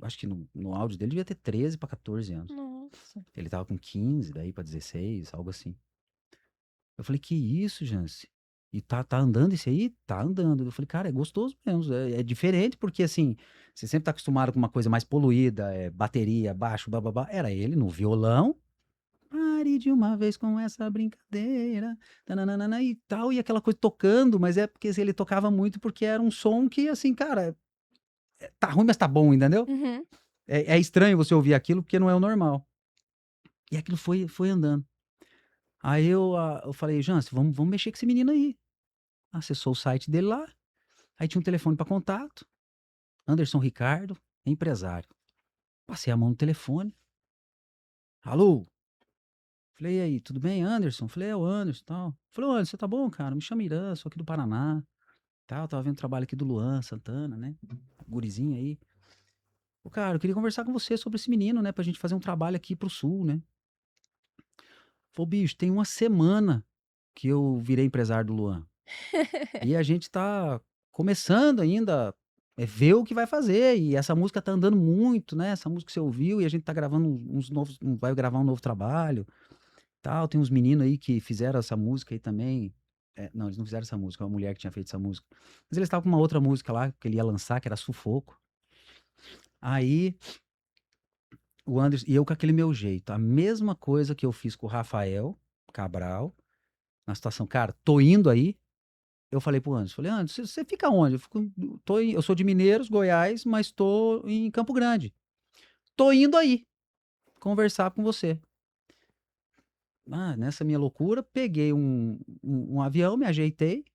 Acho que no áudio dele devia ter 13 para 14 anos. Nossa. Ele estava com 15, daí para 16, algo assim. Eu falei: "Que isso, Jans? E tá andando esse aí?" "Tá andando." Eu falei: "Cara, é gostoso mesmo, é diferente, porque, assim, você sempre tá acostumado com uma coisa mais poluída, bateria, baixo, bá-bá-bá." Era ele no violão. "Pare de uma vez com essa brincadeira, tã-nã-nã-nã-nã", e tal, e aquela coisa tocando, mas é porque, assim, ele tocava muito, porque era um som que, assim, cara, tá ruim, mas tá bom, entendeu? Uhum. É estranho você ouvir aquilo, porque não é o normal. E aquilo foi andando. Aí eu falei: "Jans, vamos mexer com esse menino aí." Acessou o site dele lá, aí tinha um telefone para contato, Anderson Ricardo, empresário. Passei a mão no telefone: "Alô?" Falei: "E aí, tudo bem, Anderson?" Falei: "É o Anderson, tal." Falei: "Ô Anderson, você tá bom, cara? Me chamo Irã, sou aqui do Paraná, tal, estava vendo o trabalho aqui do Luan Santana, né, gurizinho aí. Ô cara, eu queria conversar com você sobre esse menino, né, pra gente fazer um trabalho aqui para o sul, né." Falei: "Bicho, tem uma semana que eu virei empresário do Luan, e a gente tá começando ainda, ver o que vai fazer, e essa música tá andando muito, né, essa música que você ouviu, e a gente tá gravando uns novos, vai gravar um novo trabalho, tal. Tem uns meninos aí que fizeram essa música aí também." Não, eles não fizeram essa música, é uma mulher que tinha feito essa música. Mas eles estavam com uma outra música lá, que ele ia lançar, que era Sufoco. Aí, o Anderson e eu com aquele meu jeito, a mesma coisa que eu fiz com o Rafael Cabral, na situação: "Cara, tô indo aí." Eu falei para o Anderson, falei: "Anderson, você fica onde?" Eu sou de Mineiros, Goiás, mas tô em Campo Grande. "Tô indo aí, conversar com você." Nessa minha loucura, peguei um avião, me ajeitei,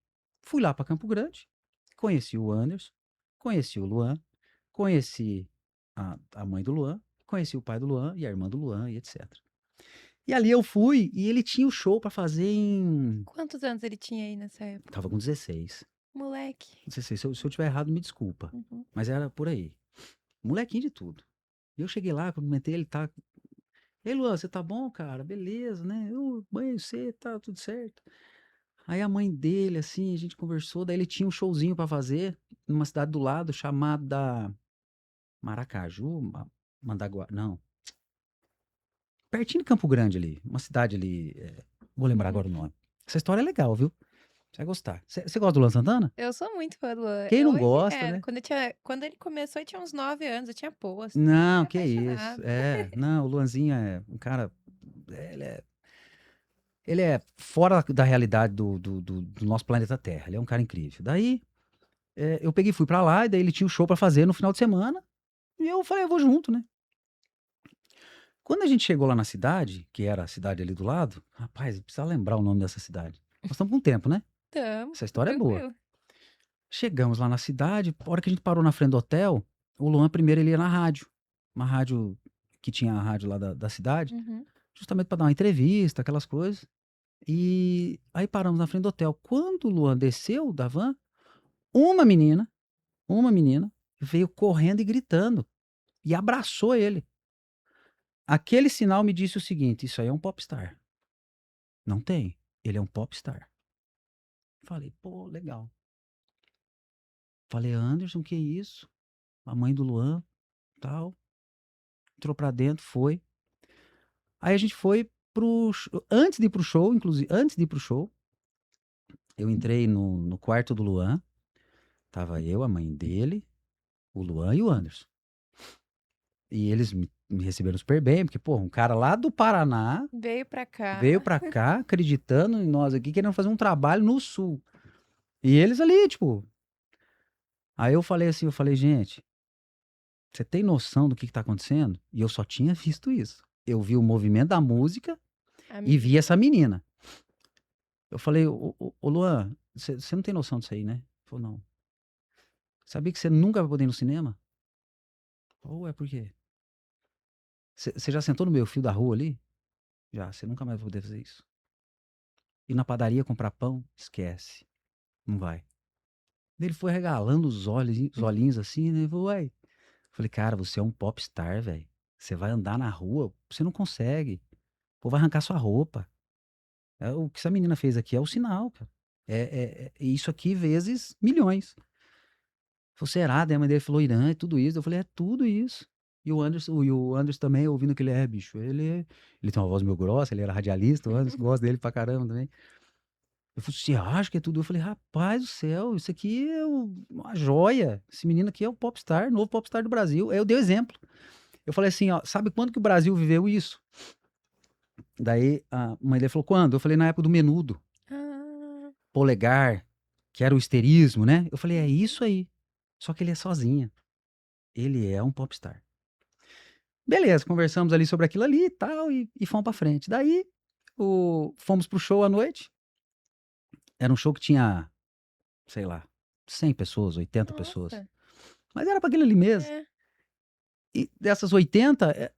fui lá para Campo Grande, conheci o Anderson, conheci o Luan, conheci a mãe do Luan, conheci o pai do Luan e a irmã do Luan, e etc. E ali eu fui, e ele tinha o show para fazer em Quantos anos ele tinha aí nessa época? estava com 16. Moleque. 16, se eu tiver errado, me desculpa, Uhum. mas era por aí. Molequinho de tudo. E eu cheguei lá, cumprimentei ele, tá: "Ei, Luan, você tá bom, cara? Beleza, né? Mãe, você tá tudo certo." Aí a mãe dele, assim, a gente conversou, daí ele tinha um showzinho pra fazer numa cidade do lado chamada Maracaju, Mandaguá, não, pertinho de Campo Grande ali, uma cidade ali, vou lembrar Uhum. agora o nome. Essa história é legal, viu? Você vai gostar. Você gosta do Luan Santana? Eu sou muito fã do Luan. Quem Eu não hoje gosta, né? quando ele começou, eu tinha uns 9 anos, eu tinha pôster, Não, era que isso. apaixonada. Não, o Luanzinho é um cara, ele é fora da realidade do nosso planeta Terra. Ele é um cara incrível. Daí, eu peguei e fui pra lá, e daí ele tinha o show pra fazer no final de semana, e eu falei: "Eu vou junto, né." Quando a gente chegou lá na cidade, que era a cidade ali do lado, rapaz, precisa lembrar o nome dessa cidade. Nós estamos com tempo, né? Tamo, Essa história é boa. tranquilo. Chegamos lá na cidade, a hora que a gente parou na frente do hotel, o Luan primeiro ele ia na rádio, uma rádio que tinha a rádio lá da cidade, Uhum. justamente para dar uma entrevista, aquelas coisas. E aí paramos na frente do hotel. Quando o Luan desceu da van, uma menina, uma menina, veio correndo e gritando e abraçou ele. Aquele sinal me disse o seguinte: "Isso aí é um popstar." Não tem, ele é um popstar. Falei: "Pô, legal." Falei: "Anderson, que isso?" A mãe do Luan, tal, entrou pra dentro, foi. Aí a gente foi pro antes de ir pro show, inclusive, antes de ir pro show, eu entrei no quarto do Luan, tava eu, a mãe dele, o Luan e o Anderson. E eles me receberam super bem, porque, pô, um cara lá do Paraná Veio pra veio cá. pra cá acreditando em nós aqui, querendo fazer um trabalho no sul. E eles ali, tipo. Aí eu falei assim, eu falei: "Gente, você tem noção do que tá acontecendo?" E eu só tinha visto isso. Eu vi o movimento da música A e vi menina. essa menina. Eu falei: "Ô Luan, você não tem noção disso aí, né?" Ele falou: "Não." "Sabia que você nunca vai poder ir no cinema?" "Ou é por quê?" Você já sentou no meio fio da rua ali?" "Já, você nunca mais vai poder fazer isso." "Ir na padaria comprar pão?" "Esquece, não vai." Ele foi regalando os olhinhos assim, né, ele falou: "Uai." Falei: "Cara, você é um popstar, velho. Você vai andar na rua, você não consegue. O povo vai arrancar sua roupa. O que essa menina fez aqui é o sinal, cara." Isso aqui vezes milhões. Falei, será? Daí a mãe dele falou, Irã, é tudo isso. Eu falei, é tudo isso. E o Anderson também, ouvindo aquele, bicho, ele tem uma voz meio grossa, ele era radialista, o Anderson gosta dele pra caramba também. Eu falei, você acha que é tudo? Eu falei, rapaz do céu, isso aqui é uma joia. Esse menino aqui é o popstar, novo popstar do Brasil. Aí eu dei o exemplo. Eu falei assim, ó, sabe quando que o Brasil viveu isso? Daí a mãe dele falou, quando? Eu falei, na época do Menudo, Ah, Polegar, que era o histerismo, né? Eu falei, é uhum. isso aí. Só que ele é sozinho. Ele é um popstar. Beleza, conversamos ali sobre aquilo ali e tal, e fomos pra frente. Daí, fomos pro show à noite. Era um show que tinha, sei lá, 100 pessoas, 80 pessoas. Nossa, Mas era pra aquele ali mesmo. é, E dessas 80,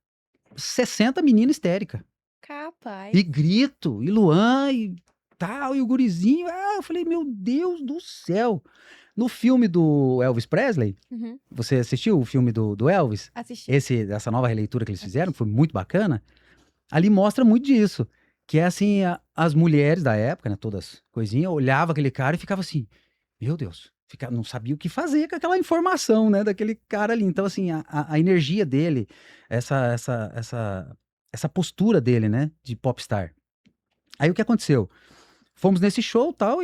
60 menina histérica. E capaz. grito, e Luan, e tal, e o gurizinho. Eu falei, meu Deus do céu. No filme do Elvis Presley, Uhum. você assistiu o filme do Elvis? Assisti, Essa nova releitura que eles fizeram, que assisti. foi muito bacana. Ali mostra muito disso. Que é assim, as mulheres da época, né, todas coisinhas, olhava aquele cara e ficava assim, meu Deus, não sabia o que fazer com aquela informação, né, daquele cara ali. Então, assim, a energia dele, essa postura dele, né, de popstar. Aí o que aconteceu? Fomos nesse show tal,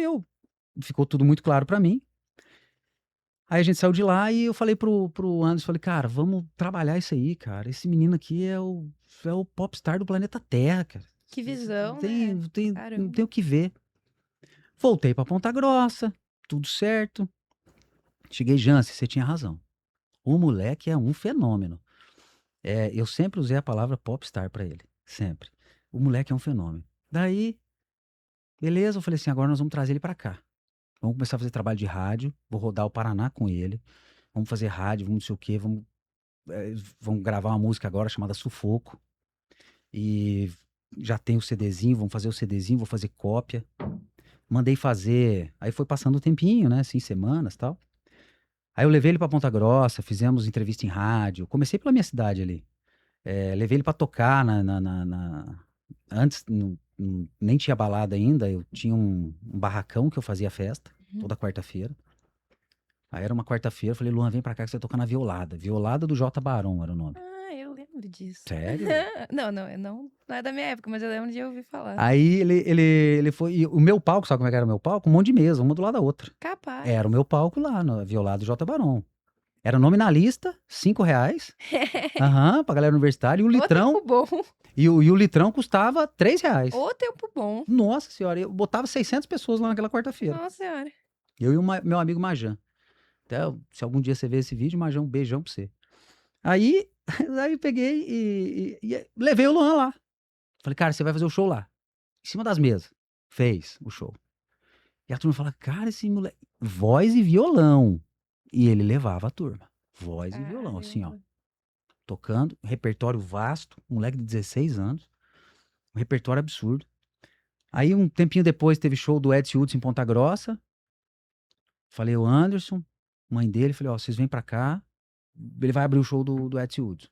ficou tudo muito claro pra mim. Aí a gente saiu de lá e eu falei pro Anderson, falei, cara, vamos trabalhar isso aí, cara. Esse menino aqui é o popstar do planeta Terra, cara. Que Não visão, tem, né? não tem, não tem Caramba. o que ver. Voltei pra Ponta Grossa, tudo certo. Cheguei, Jance, você tinha razão. O moleque é um fenômeno. Eu sempre usei a palavra popstar pra ele, sempre. O moleque é um fenômeno. Daí, beleza, eu falei assim, agora nós vamos trazer ele pra cá. Vamos começar a fazer trabalho de rádio, vou rodar o Paraná com ele. Vamos fazer rádio, vamos não sei o quê, vamos gravar uma música agora chamada Sufoco. E já tem o CDzinho, vamos fazer o CDzinho, vou fazer cópia. Mandei fazer. Aí foi passando o tempinho, né? Assim, semanas e tal. Aí eu levei ele pra Ponta Grossa, fizemos entrevista em rádio. Comecei pela minha cidade ali. Levei ele pra tocar Antes nem tinha balada ainda, eu tinha um barracão que eu fazia festa, Uhum. toda quarta-feira. Aí era uma quarta-feira, eu falei, Luan, vem pra cá que você vai tocar na Violada. Violada do J Barão era o nome. Ah, eu lembro disso. Sério? Não é da minha época, mas eu lembro de ouvir falar. Aí ele foi. E o meu palco, sabe como é que era o meu palco? Um monte de mesa, uma do lado da outra. Capaz. Era o meu palco lá, no Violado J. Barão. Era nome na lista, R$ 5. Aham, pra galera universitária. E o Ô tempo litrão. bom. E o litrão custava R$ 3. Ô tempo bom. Nossa senhora, eu botava 600 pessoas lá naquela quarta-feira. Nossa senhora. Eu e o meu amigo Majan. Até, se algum dia você ver esse vídeo, Majan, um beijão pra você. Aí, aí peguei e levei o Luan lá. Falei, cara, você vai fazer o show lá. Em cima das mesas. Fez o show. E a turma fala, cara, esse moleque. Voz e violão. E ele levava a turma. Voz e violão, assim, ó. Caramba. Tocando, repertório vasto, moleque de 16 anos. Um repertório absurdo. Aí, um tempinho depois, teve show do Edson Hudson em Ponta Grossa. Falei, o Anderson, mãe dele, falei, ó, vocês vêm pra cá. Ele vai abrir o show do Edson Hudson.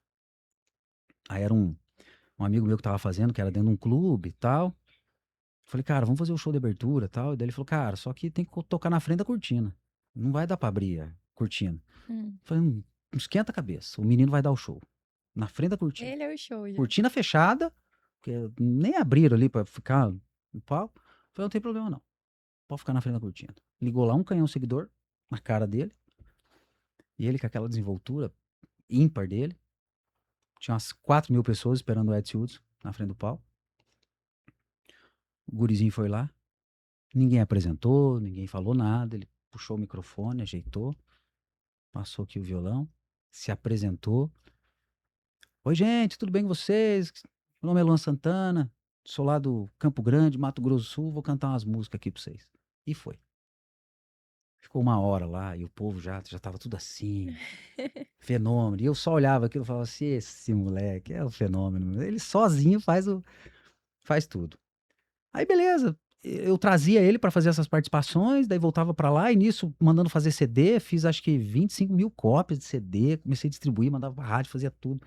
Aí era um amigo meu que tava fazendo, que era dentro de um clube e tal. Falei, cara, vamos fazer o show de abertura e tal. E daí ele falou, cara, só que tem que tocar na frente da cortina. Não vai dar pra abrir a cortina. Hum. Falei, não esquenta a cabeça. O menino vai dar o show. Na frente da cortina. Ele é o show já. Cortina fechada, porque nem abriram ali pra ficar no pau. Falei, não tem problema não. Pode ficar na frente da cortina. Ligou lá um canhão seguidor na cara dele. E ele com aquela desenvoltura ímpar dele. Tinha umas 4.000 pessoas esperando o Edson Hudson na frente do pau. O gurizinho foi lá. Ninguém apresentou, ninguém falou nada. Ele puxou o microfone, ajeitou. Passou aqui o violão. Se apresentou. Oi, gente, tudo bem com vocês? Meu nome é Luan Santana. Sou lá do Campo Grande, Mato Grosso do Sul. Vou cantar umas músicas aqui pra vocês. E foi. Ficou uma hora lá e o povo já tava tudo assim. Fenômeno. E eu só olhava aquilo e falava assim: esse moleque é o fenômeno. Ele sozinho faz tudo. Aí beleza, eu trazia ele pra fazer essas participações, daí voltava pra lá e nisso mandando fazer CD, fiz acho que 25 mil cópias de CD, comecei a distribuir, mandava pra rádio, fazia tudo.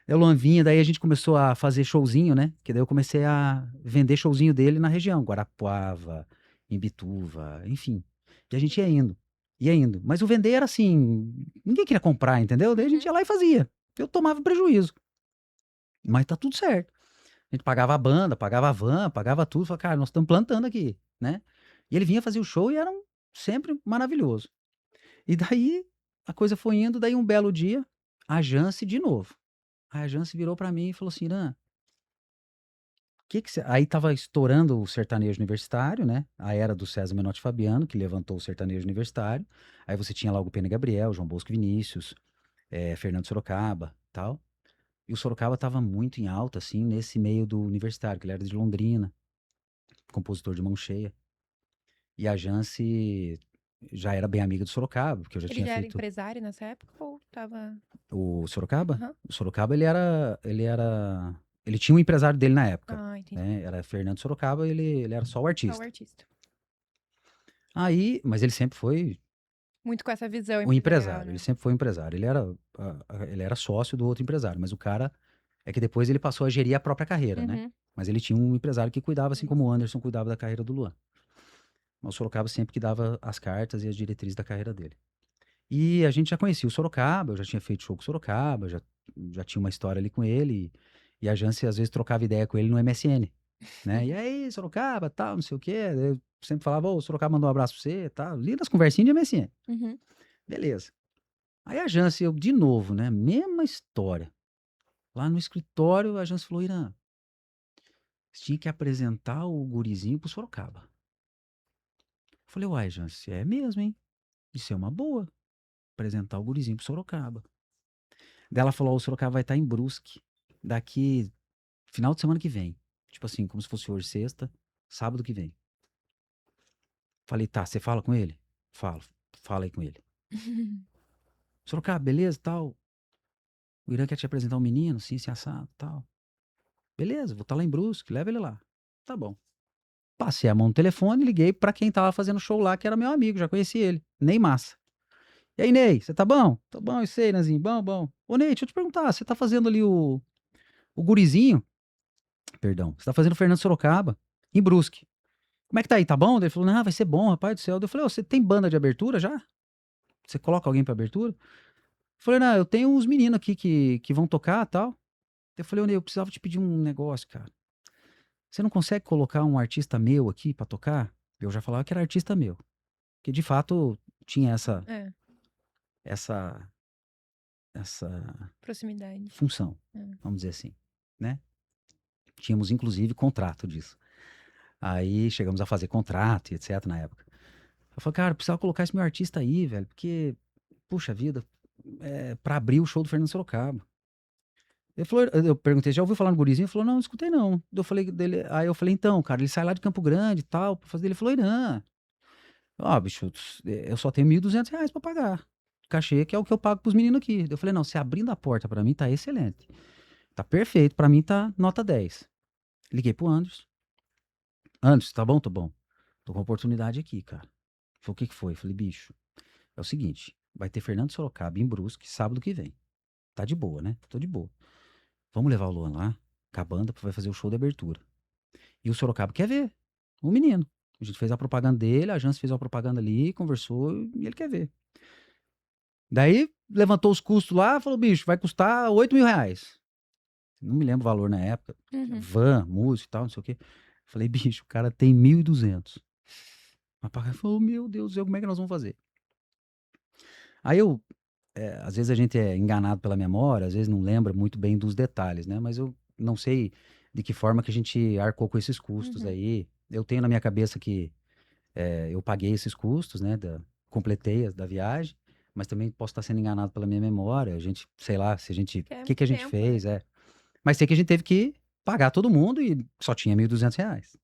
Aí o Luan vinha, daí a gente começou a fazer showzinho, né? Que daí eu comecei a vender showzinho dele na região, Guarapuava, em Bituva, enfim. E a gente ia indo. Mas o vender era assim, ninguém queria comprar, entendeu? Daí a gente Uhum. ia lá e fazia. Eu tomava prejuízo, mas tá tudo certo. A gente pagava a banda, pagava a van, pagava tudo. Falava, cara, nós estamos plantando aqui, né? E ele vinha fazer o show e era sempre maravilhoso. E daí a coisa foi indo, daí um belo dia, a Jance de novo. Aí a Jance virou pra mim e falou assim: Irã, que você. Aí tava estourando o sertanejo universitário, né? A era do César Menotti e Fabiano, que levantou o sertanejo universitário. Aí você tinha lá o Pena Gabriel, João Bosco e Vinícius, Fernando Sorocaba, tal. E o Sorocaba tava muito em alta, assim, nesse meio do universitário, que ele era de Londrina, compositor de mão cheia. E a Jance já era bem amiga do Sorocaba, porque eu já Ele tinha já era feito empresário nessa época ou tava. o Sorocaba. Aham. O Sorocaba, ele tinha um empresário dele na época, Ah, entendi. né? Era Fernando Sorocaba, ele era só o Só o artista. artista. Aí, mas ele sempre foi Muito com essa visão o empresarial, empresário, ele né? sempre foi o empresário. Ele era sócio do outro empresário, mas o cara é que depois ele passou a gerir a própria carreira, né? Uhum. Mas ele tinha um empresário que cuidava, assim como Isso. o Anderson cuidava da carreira do Luan. Mas o Sorocaba sempre que dava as cartas e as diretrizes da carreira dele. E a gente já conhecia o Sorocaba, eu já tinha feito show com o Sorocaba, já tinha uma história ali com ele. E a Jance às vezes trocava ideia com ele no MSN, né? E aí, Sorocaba, tal, não sei o quê. Eu sempre falava, ô, o Sorocaba mandou um abraço pra você, tal. Ali nas conversinhas de MSN. Uhum. Beleza. Aí a Jance, eu de novo, né? Mesma história. Lá no escritório, a Jance falou: Irã, você tinha que apresentar o gurizinho pro Sorocaba. Eu falei: uai, Jance, é mesmo, hein? Isso é uma boa. Apresentar o gurizinho pro Sorocaba. Daí ela falou: ó, o Sorocaba vai estar em Brusque daqui, final de semana que vem. Tipo assim, como se fosse hoje, sexta, sábado que vem. Falei: tá, você fala com ele? Falo, fala aí com ele. Sorocaba, beleza, tal. O Irã quer te apresentar um menino, sim, sim, assado, tal. Beleza, vou estar lá em Brusque, leva ele lá. Tá bom. Passei a mão no telefone, liguei pra quem tava fazendo show lá, que era meu amigo, já conheci ele, Ney Massa. E aí, Ney, você tá bom? Tô bom, isso aí, Nanzinho, bom, bom. Ô, Ney, deixa eu te perguntar, você tá fazendo ali o gurizinho, perdão, você tá fazendo o Fernando Sorocaba, em Brusque. Como é que tá aí, tá bom? Ele falou, não, vai ser bom, rapaz do céu. Eu falei, ô, você tem banda de abertura já? Você coloca alguém pra abertura? Eu falei, não, eu tenho uns meninos aqui que vão tocar e tal. Eu falei, ô, Ney, eu precisava te pedir um negócio, cara. Você não consegue colocar um artista meu aqui pra tocar? Eu já falava que era artista meu. Que de fato tinha É, essa, essa proximidade. função, É. vamos dizer assim, né? Tínhamos inclusive contrato disso. Aí chegamos a fazer contrato e etc na época. Eu falei, cara, precisava colocar esse meu artista aí, velho, porque, puxa vida, pra abrir o show do Fernando Sorocaba. Ele falou, eu perguntei, já ouviu falar no gurizinho? Ele falou, não, não escutei não. Eu falei dele, aí eu falei, então, cara, ele sai lá de Campo Grande e tal, pra fazer. Ele falou, Irã, ó, bicho, eu só tenho R$ 1.200 pra pagar. Cachê, que é o que eu pago pros meninos aqui. Eu falei, não, se abrindo a porta pra mim, tá excelente. Tá perfeito, pra mim tá nota 10. Liguei pro Anderson. Anderson, tá bom? Tô bom. Tô com uma oportunidade aqui, cara. Falei, o que que foi? Falei, bicho, é o seguinte, vai ter Fernando Sorocaba em Brusque sábado que vem. Tá de boa, né? Tô de boa. Vamos levar o Luan lá, com a banda, vai fazer o show de abertura. E o Sorocaba quer ver o menino. A gente fez a propaganda dele, a Jans fez a propaganda ali, conversou e ele quer ver. Daí levantou os custos lá, falou, bicho, vai custar R$ 8.000. Não me lembro o valor na época. Uhum. Van, música e tal, não sei o quê. Falei, bicho, o cara tem 1.200. Mas pagar, falou, meu Deus do céu, como é que nós vamos fazer? Aí às vezes a gente é enganado pela memória, às vezes não lembra muito bem dos detalhes, né? Mas eu não sei de que forma que a gente arcou com esses custos Uhum. aí. Eu tenho na minha cabeça que eu paguei esses custos, né? Completei da viagem, mas também posso estar sendo enganado pela minha memória. A gente, sei lá, se a gente, Que é o que muito que a gente tempo, né? fez, Mas sei que a gente teve que pagar todo mundo e só tinha R$ 1.200.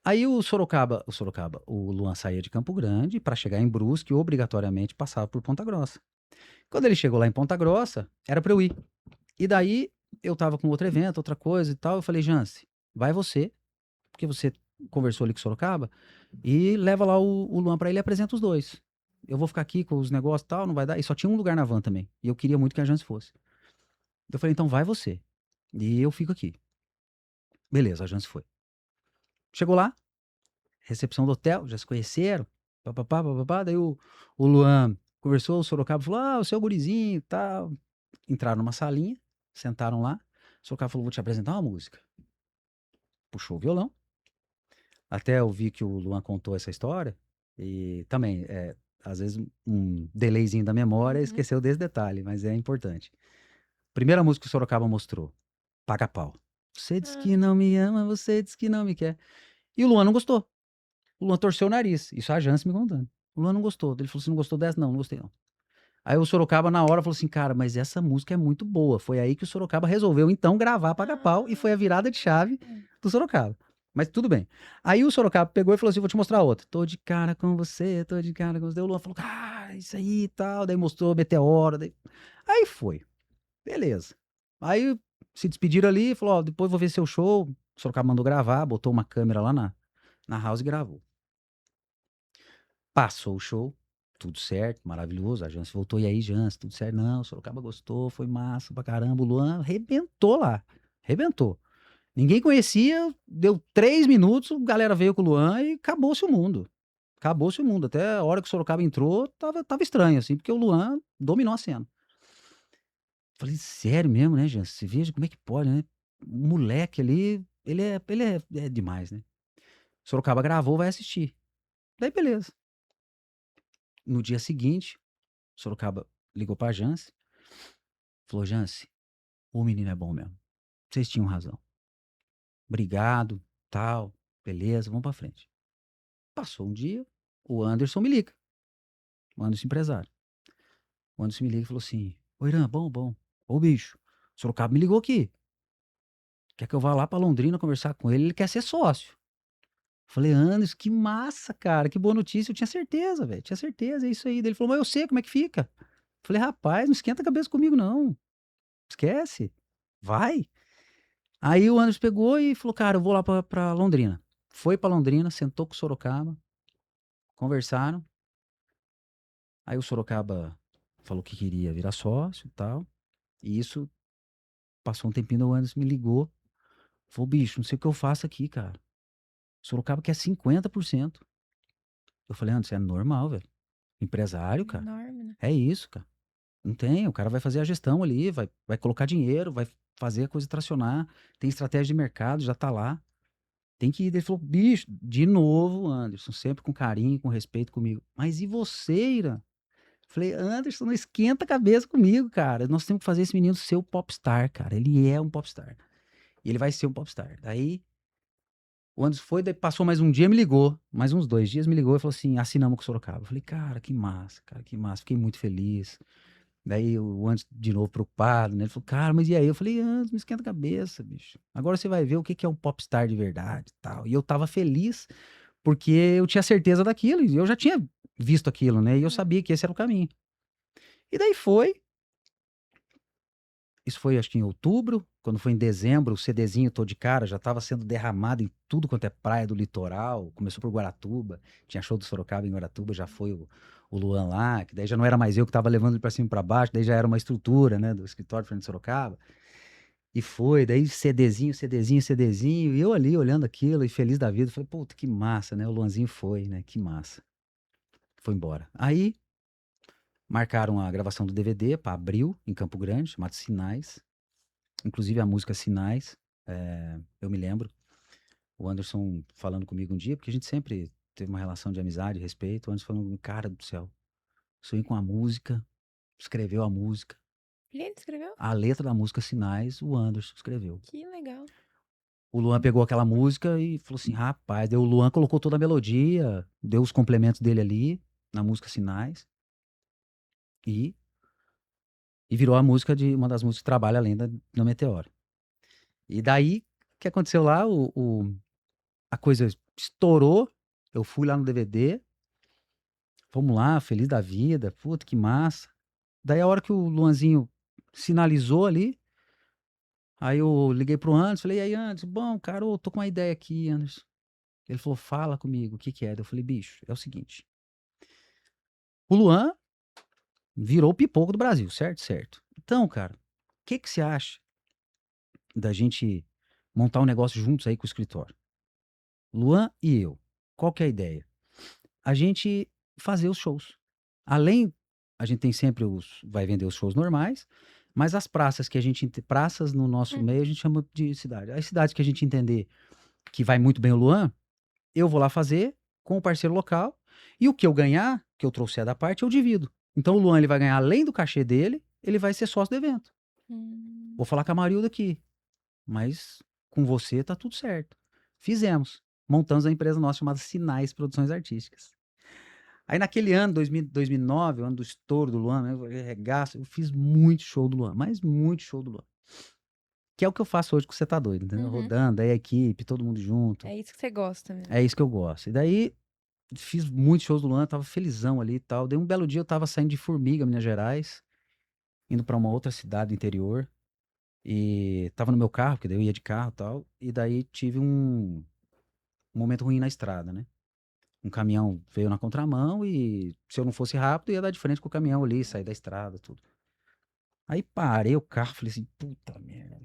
Aí o Luan saía de Campo Grande para chegar em Brusque, obrigatoriamente passava por Ponta Grossa. Quando ele chegou lá em Ponta Grossa, era para eu ir. E daí eu tava com outro evento, outra coisa e tal. Eu falei, Jance, vai você, porque você conversou ali com o Sorocaba, e leva lá o Luan pra ele e apresenta os dois. Eu vou ficar aqui com os negócios e tal, não vai dar. E só tinha um lugar na van também. E eu queria muito que a Jance fosse. Eu falei, então vai você. E eu fico aqui. Beleza, a Jance foi. Chegou lá, recepção do hotel, já se conheceram, papapá, papapá. Daí o Luan conversou, o Sorocaba falou: "Ah, o seu gurizinho e tal". Entraram numa salinha, sentaram lá. O Sorocaba falou: "Vou te apresentar uma música". Puxou o violão. Até eu vi que o Luan contou essa história. E também, às vezes, um delayzinho da memória Uhum. esqueceu desse detalhe, mas é importante. Primeira música que o Sorocaba mostrou: Paga Pau. Você diz que Ah, não me ama, você diz que não me quer. E o Luan não gostou. O Luan torceu o nariz. Isso a Jance me contando. O Luan não gostou. Ele falou: "Você não gostou dessa?" "Não, não gostei não". Aí o Sorocaba, na hora, falou assim: "Cara, mas essa música é muito boa". Foi aí que o Sorocaba resolveu, então, gravar Paga Pau, e foi a virada de chave ah. do Sorocaba. Mas tudo bem. Aí o Sorocaba pegou e falou assim: "Vou te mostrar outra". "Tô de cara com você, tô de cara com você". O Luan falou: "Cara, isso aí e tal". Daí mostrou Meteoro. Aí foi. Beleza. Aí se despediram ali, falou: "Ó, depois vou ver seu show". O Sorocaba mandou gravar, botou uma câmera lá na house e gravou. Passou o show, tudo certo, maravilhoso. A Jance voltou: "E aí, Jance, tudo certo?" "Não, o Sorocaba gostou, foi massa pra caramba". O Luan arrebentou lá, arrebentou. Ninguém conhecia, deu 3 minutos, a galera veio com o Luan e acabou-se o mundo. Acabou-se o mundo. Até a hora que o Sorocaba entrou, tava estranho, assim, porque o Luan dominou a cena. Falei: "Sério mesmo, né, Jance? Você veja como é que pode, né? O moleque ali, ele é demais, né?". Sorocaba gravou, vai assistir. Daí beleza. No dia seguinte, Sorocaba ligou pra Jance, falou: "Jance, o menino é bom mesmo. Vocês tinham razão. Obrigado, tal, beleza, vamos pra frente". Passou um dia, o Anderson me liga, o Anderson empresário. O Anderson me liga e falou assim: "Ô Irã, bom, bom. Ô bicho, Sorocaba me ligou aqui. Quer que eu vá lá pra Londrina conversar com ele, ele quer ser sócio". Falei: "Anderson, que massa, cara, que boa notícia". Eu tinha certeza, velho, tinha certeza, é isso aí. Daí ele falou: "Mas eu sei como é que fica". Falei: "Rapaz, não esquenta a cabeça comigo não, esquece, vai". Aí o Anderson pegou e falou: "Cara, eu vou lá pra Londrina". Foi pra Londrina, sentou com o Sorocaba, conversaram. Aí o Sorocaba falou que queria virar sócio e tal. E isso passou um tempinho, o Anderson me ligou, falou: "Bicho, não sei o que eu faço aqui, cara. Sorocaba quer 50%". Eu falei: "Anderson, é normal, velho. Empresário, cara. Enorme, né? É isso, cara. Não tem, o cara vai fazer a gestão ali, vai colocar dinheiro, vai fazer a coisa tracionar, tem estratégia de mercado, já tá lá. Tem que ir". Ele falou: "Bicho", de novo, Anderson, sempre com carinho, com respeito comigo: "Mas e você, Ira?". Falei: "Anderson, não esquenta a cabeça comigo, cara. Nós temos que fazer esse menino ser o popstar, cara. Ele é um popstar. E ele vai ser um popstar". Daí o Anderson foi, daí passou mais um dia, me ligou, mais uns 2 dias, me ligou e falou assim: "Assinamos com o Sorocaba". Eu falei: "Cara, que massa, cara, que massa". Fiquei muito feliz. Daí o Anderson de novo preocupado, né, ele falou: "Cara, mas e aí?". Eu falei: "Anderson, não esquenta a cabeça, bicho. Agora você vai ver o que que é um popstar de verdade, e tal". E eu estava feliz, porque eu tinha certeza daquilo, e eu já tinha visto aquilo, né, e eu Uhum. sabia que esse era o caminho. E daí foi, isso foi acho que em outubro, quando foi em dezembro, o CDzinho Tô de Cara já estava sendo derramado em tudo quanto é praia do litoral, começou por Guaratuba, tinha show do Sorocaba em Guaratuba, já foi o Luan lá, que daí já não era mais eu que estava levando ele pra cima e pra baixo, daí já era uma estrutura, né, do escritório Fernando Sorocaba. E foi, daí CDzinho, CDzinho, CDzinho, e eu ali olhando aquilo e feliz da vida, falei: "Puta, que massa, né, o Luanzinho foi, né, que massa". Foi embora. Aí, marcaram a gravação do DVD pra abril, em Campo Grande, chamado Sinais. Inclusive a música Sinais, eu me lembro, o Anderson falando comigo um dia, porque a gente sempre teve uma relação de amizade, respeito, o Anderson falando: "Cara do céu, sonhei com a música", escreveu a música, Ele escreveu? a letra da música Sinais, o Anderson escreveu. Que legal. O Luan pegou aquela música e falou assim: "Rapaz", daí o Luan colocou toda a melodia, deu os complementos dele ali, na música Sinais, e virou a música de uma das músicas que trabalha a lenda do Meteoro. E daí, o que aconteceu lá, a coisa estourou, eu fui lá no DVD, fomos lá, feliz da vida, puta que massa. Daí a hora que o Luanzinho sinalizou ali, aí eu liguei para o Anderson, falei: "E aí, Anderson, bom, cara, ô, tô com uma ideia aqui, Anderson". Ele falou: "Fala comigo, o que que é?". Eu falei: "Bicho, é o seguinte, o Luan virou o pipoco do Brasil, certo? Certo. Então, cara, o que que você acha da gente montar um negócio juntos aí com o escritório? Luan e eu. Qual que é a ideia? A gente fazer os shows. Além, a gente tem sempre vai vender os shows normais, mas as praças que a gente, praças no nosso Uhum. meio, a gente chama de cidade. As cidades que a gente entender que vai muito bem o Luan, eu vou lá fazer com o parceiro local, e o que eu ganhar, que eu trouxer da parte, eu divido. Então o Luan ele vai ganhar além do cachê dele, ele vai ser sócio do evento. Hum. Vou falar com a Marilda aqui, mas com você tá tudo certo. Fizemos. Montamos a empresa nossa chamada Sinais Produções Artísticas. Aí naquele ano, 2009, o ano do estouro do Luan, né, eu regaço, eu fiz muito show do Luan, mas muito show do Luan. Que é o que eu faço hoje com Você Tá Doido, entendeu? Uhum. Rodando, aí a equipe, todo mundo junto. É isso que você gosta É mesmo. isso que eu gosto. E daí, fiz muitos shows do Luan, tava felizão ali e tal. Daí um belo dia eu tava saindo de Formiga, Minas Gerais, indo pra uma outra cidade do interior. E tava no meu carro, porque daí eu ia de carro e tal. E daí tive um momento ruim na estrada, né? Um caminhão veio na contramão e se eu não fosse rápido, ia dar de frente com o caminhão ali, sair da estrada, tudo. Aí parei o carro, falei assim, puta merda,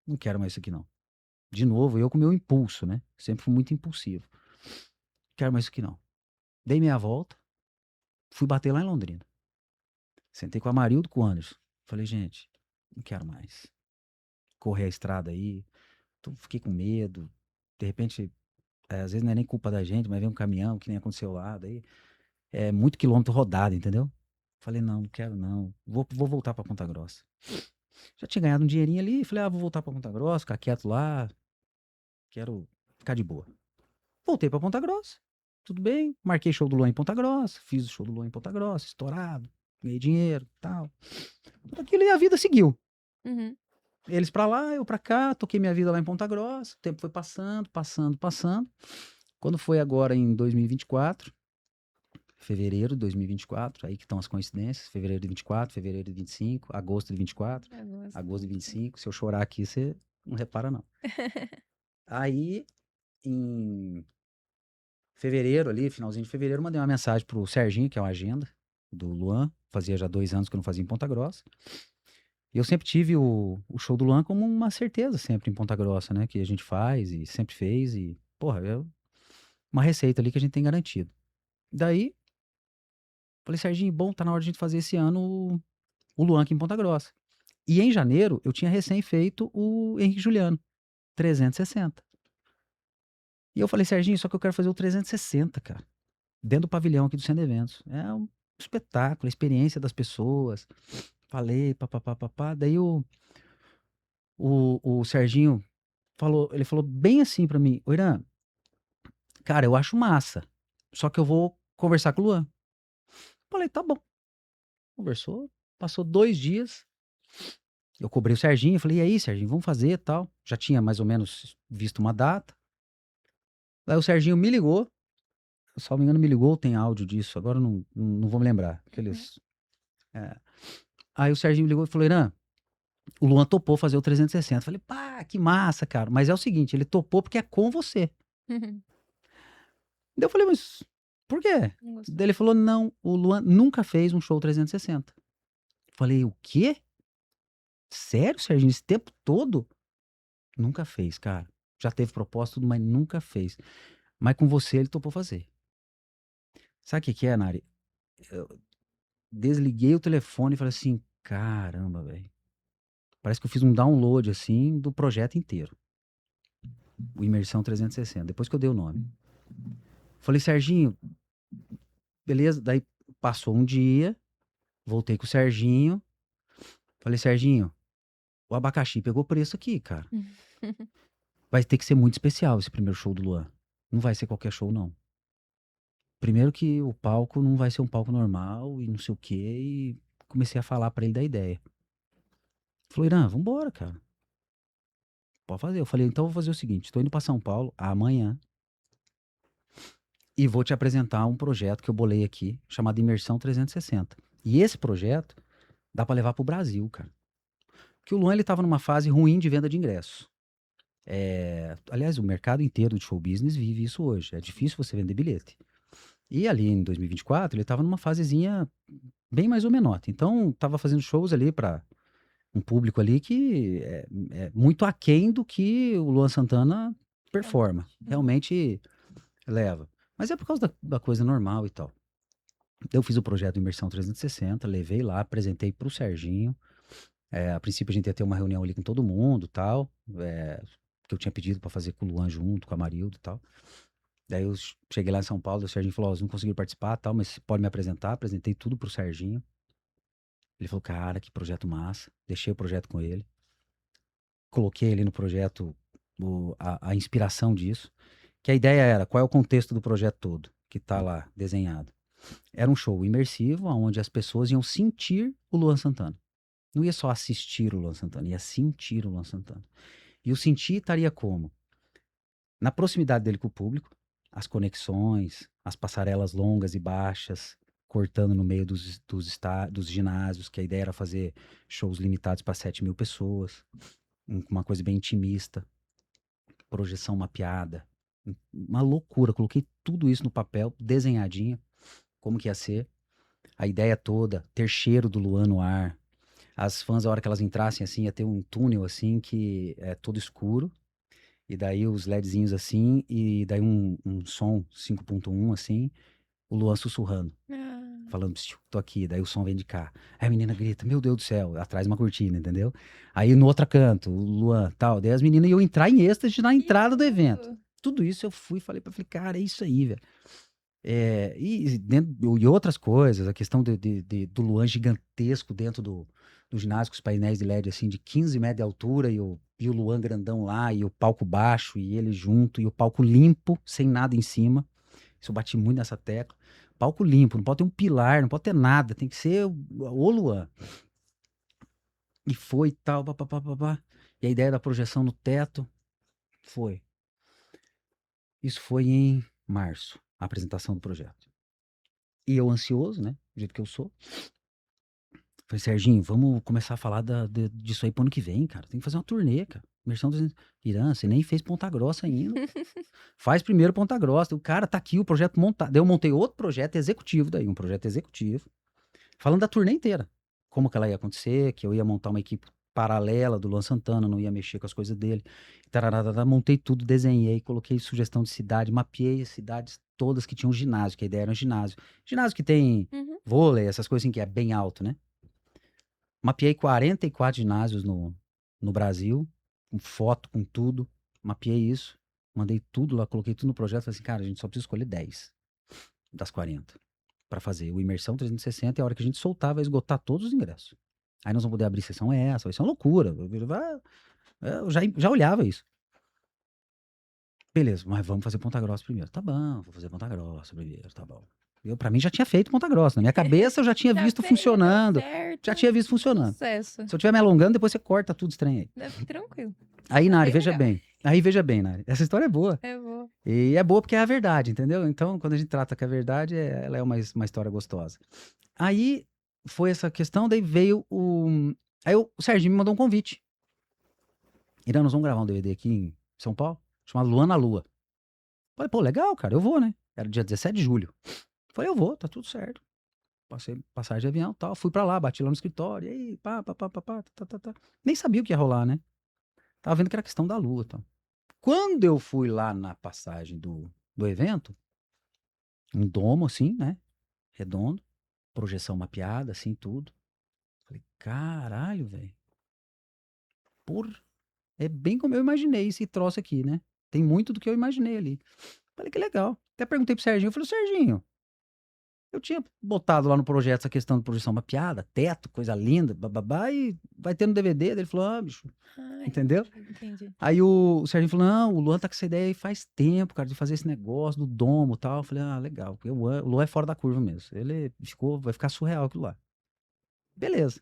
não quero mais isso aqui não. De novo, eu com o meu impulso, né? Sempre fui muito impulsivo. Quero mais isso aqui não. Dei meia volta, fui bater lá em Londrina. Sentei com a Marildo e com o Anderson. Falei, gente, não quero mais. Correr a estrada aí. Fiquei com medo. De repente, às vezes não é nem culpa da gente, mas vem um caminhão que nem aconteceu lá. Daí é muito quilômetro rodado, entendeu? Falei, não, não quero não. Vou voltar pra Ponta Grossa. Já tinha ganhado um dinheirinho ali. Falei, vou voltar pra Ponta Grossa, ficar quieto lá. Quero ficar de boa. Voltei pra Ponta Grossa. Tudo bem. Marquei show do Luan em Ponta Grossa. Fiz o show do Luan em Ponta Grossa, estourado. Ganhei dinheiro, tal. Aquilo e a vida seguiu. Uhum. Eles pra lá, eu pra cá, toquei minha vida lá em Ponta Grossa. O tempo foi passando, passando, passando. Quando foi agora em 2024, fevereiro de 2024, aí que estão as coincidências, fevereiro de 24, fevereiro de 25, agosto de 24, Eu gosto agosto de muito. 25, se eu chorar aqui, você não repara não. Aí, em fevereiro ali, finalzinho de fevereiro, mandei uma mensagem pro Serginho, que é uma agenda do Luan, fazia já 2 anos que eu não fazia em Ponta Grossa, e eu sempre tive o show do Luan como uma certeza sempre em Ponta Grossa, né, que a gente faz e sempre fez, e, porra, é uma receita ali que a gente tem garantido. Daí, falei, Serginho, bom, tá na hora de a gente fazer esse ano o Luan aqui em Ponta Grossa. E em janeiro, eu tinha recém feito o Henrique Juliano, 360. E eu falei, Serginho, só que eu quero fazer o 360, cara. Dentro do pavilhão aqui do Centro de Eventos. É um espetáculo, a experiência das pessoas. Falei, papapá, papá. Daí o Serginho falou, ele falou bem assim pra mim, ô Irã, cara, eu acho massa. Só que eu vou conversar com o Luan. Falei, tá bom. Conversou, passou 2 dias. Eu cobrei o Serginho, falei, e aí, Serginho, vamos fazer e tal. Já tinha mais ou menos visto uma data. Aí o Serginho me ligou, se não me engano, me ligou, tem áudio disso, agora eu não vou me lembrar. Uhum. Aqueles, é. Aí o Serginho me ligou e falou, Irã, o Luan topou fazer o 360. Falei, pá, que massa, cara. Mas é o seguinte, ele topou porque é com você. Uhum. Daí eu falei, mas por quê? Não gostou. Daí ele falou, não, o Luan nunca fez um show 360. Falei, o quê? Sério, Serginho, esse tempo todo? Nunca fez, cara. Já teve propósito, tudo, mas nunca fez. Mas com você ele topou fazer. Sabe o que que é, Nari? Eu desliguei o telefone e falei assim, caramba, velho. Parece que eu fiz um download, assim, do projeto inteiro. O Imersão 360, depois que eu dei o nome. Falei, Serginho, beleza? Daí passou um dia, voltei com o Serginho. Falei, Serginho, o abacaxi pegou preço aqui, cara. Vai ter que ser muito especial esse primeiro show do Luan. Não vai ser qualquer show, não. Primeiro que o palco não vai ser um palco normal e não sei o quê. E comecei a falar pra ele da ideia. Falou, Irã, vambora, cara. Pode fazer. Eu falei, então eu vou fazer o seguinte: tô indo pra São Paulo amanhã e vou te apresentar um projeto que eu bolei aqui, chamado Imersão 360. E esse projeto dá pra levar pro Brasil, cara. Porque o Luan ele tava numa fase ruim de venda de ingressos. Aliás, o mercado inteiro de show business vive isso hoje. É difícil você vender bilhete. E ali em 2024, ele tava numa fasezinha bem mais ou menor. Então, tava fazendo shows ali pra um público ali que é muito aquém do que o Luan Santana performa. Realmente. Uhum. Realmente leva. Mas é por causa da coisa normal e tal. Eu fiz o projeto Imersão 360, levei lá, apresentei pro Serginho. A princípio a gente ia ter uma reunião ali com todo mundo, tal, que eu tinha pedido pra fazer com o Luan junto, com a Marilda e tal. Daí eu cheguei lá em São Paulo, o Serginho falou, ó, vocês não conseguiram participar, tal, mas você pode me apresentar. Apresentei tudo pro Serginho. Ele falou, cara, que projeto massa. Deixei o projeto com ele. Coloquei ali no projeto a inspiração disso. Que a ideia era, qual é o contexto do projeto todo, que tá lá desenhado. Era um show imersivo, onde as pessoas iam sentir o Luan Santana. Não ia só assistir o Luan Santana, ia sentir o Luan Santana. E o sentir estaria como? Na proximidade dele com o público, as conexões, as passarelas longas e baixas, cortando no meio dos ginásios, que a ideia era fazer shows limitados para 7.000 pessoas, uma coisa bem intimista, projeção mapeada, uma loucura. Coloquei tudo isso no papel, desenhadinho, como que ia ser, a ideia toda, ter cheiro do Luan no ar. As fãs, a hora que elas entrassem, assim, ia ter um túnel, assim, que é todo escuro, e daí os LEDzinhos, assim, e daí um som 5.1, assim, o Luan sussurrando, Ah, falando, "Psiu, tô aqui", daí o som vem de cá. Aí a menina grita, meu Deus do céu, atrás uma cortina, entendeu? Aí no outro canto, o Luan, tal, daí as meninas iam entrar em êxtase na que entrada do evento. tudo. Tudo isso eu fui e falei, cara, é isso aí, velho. E outras coisas, a questão do Luan gigantesco dentro do ginásio, com os painéis de LED assim, de 15 metros de altura, e o Luan grandão lá, e o palco baixo, e ele junto, e o palco limpo, sem nada em cima. Isso eu bati muito nessa tecla. Palco limpo, não pode ter um pilar, não pode ter nada, tem que ser o Luan. E foi tal, papapá. E a ideia da projeção no teto foi. Isso foi em março, a apresentação do projeto. E eu ansioso, né? Do jeito que eu sou. Falei, Serginho, vamos começar a falar disso aí pro ano que vem, cara. Tem que fazer uma turnê, cara. Imersão 200. Irã, você nem fez Ponta Grossa ainda. Faz primeiro Ponta Grossa. O cara tá aqui, o projeto montado. Daí eu montei outro projeto executivo daí, um projeto executivo, falando da turnê inteira. Como que ela ia acontecer, que eu ia montar uma equipe paralela do Luan Santana, não ia mexer com as coisas dele. Tararara, montei tudo, desenhei, coloquei sugestão de cidade, mapeei as cidades todas que tinham ginásio, que a ideia era um ginásio. Ginásio que tem Uhum. vôlei, essas coisas assim, que é bem alto, né? Mapeei 44 ginásios no Brasil, com foto, com tudo. Mapeei isso, mandei tudo lá, coloquei tudo no projeto. Falei assim, cara, a gente só precisa escolher 10 das 40 para fazer o Imersão 360 e a hora que a gente soltar vai esgotar todos os ingressos. Aí nós vamos poder abrir sessão essa, vai ser uma loucura. Eu já olhava isso. Beleza, mas vamos fazer Ponta Grossa primeiro. Tá bom, vou fazer Ponta Grossa primeiro, tá bom. Pra mim já tinha feito Ponta Grossa. Na minha cabeça eu já tinha Já visto fez, já deu funcionando. Já certo. tinha visto funcionando. Sucesso. Se eu estiver me alongando, depois você corta tudo estranho aí. Tranquilo. Aí, Tá Nari, bem veja legal. bem. Aí, veja bem, Nari. Essa história é boa. É bom. E é boa porque é a verdade, entendeu? Então, quando a gente trata que é a verdade, ela é uma história gostosa. Aí, foi essa questão, daí veio o... Aí o Serginho me mandou um convite. Irã, nós vamos gravar um DVD aqui em São Paulo, chamado Luan na Lua. Falei, pô, legal, cara, eu vou, né? Era dia 17 de julho. Falei, eu vou, tá tudo certo. Passei passagem de avião e tal. Fui pra lá, bati lá no escritório. E aí, tá. Nem sabia o que ia rolar, né? Tava vendo que era questão da lua e tal. Quando eu fui lá na passagem do evento, um domo assim, né? Redondo, projeção mapeada, assim, tudo. Falei, caralho, velho. Porra, é bem como eu imaginei esse troço aqui, né? Tem muito do que eu imaginei ali. Falei, que legal. Até perguntei pro Serginho, eu falei, Serginho, eu tinha botado lá no projeto essa questão de projeção mapeada, teto, coisa linda, bababá, e vai ter no DVD. Daí ele falou, ah, bicho, Ah, entendeu? entendi. Aí o Serginho falou, não, o Luan tá com essa ideia aí faz tempo, cara, de fazer esse negócio do domo e tal. Eu falei, ah, legal, porque o Luan é fora da curva mesmo. Vai ficar surreal aquilo lá. Beleza.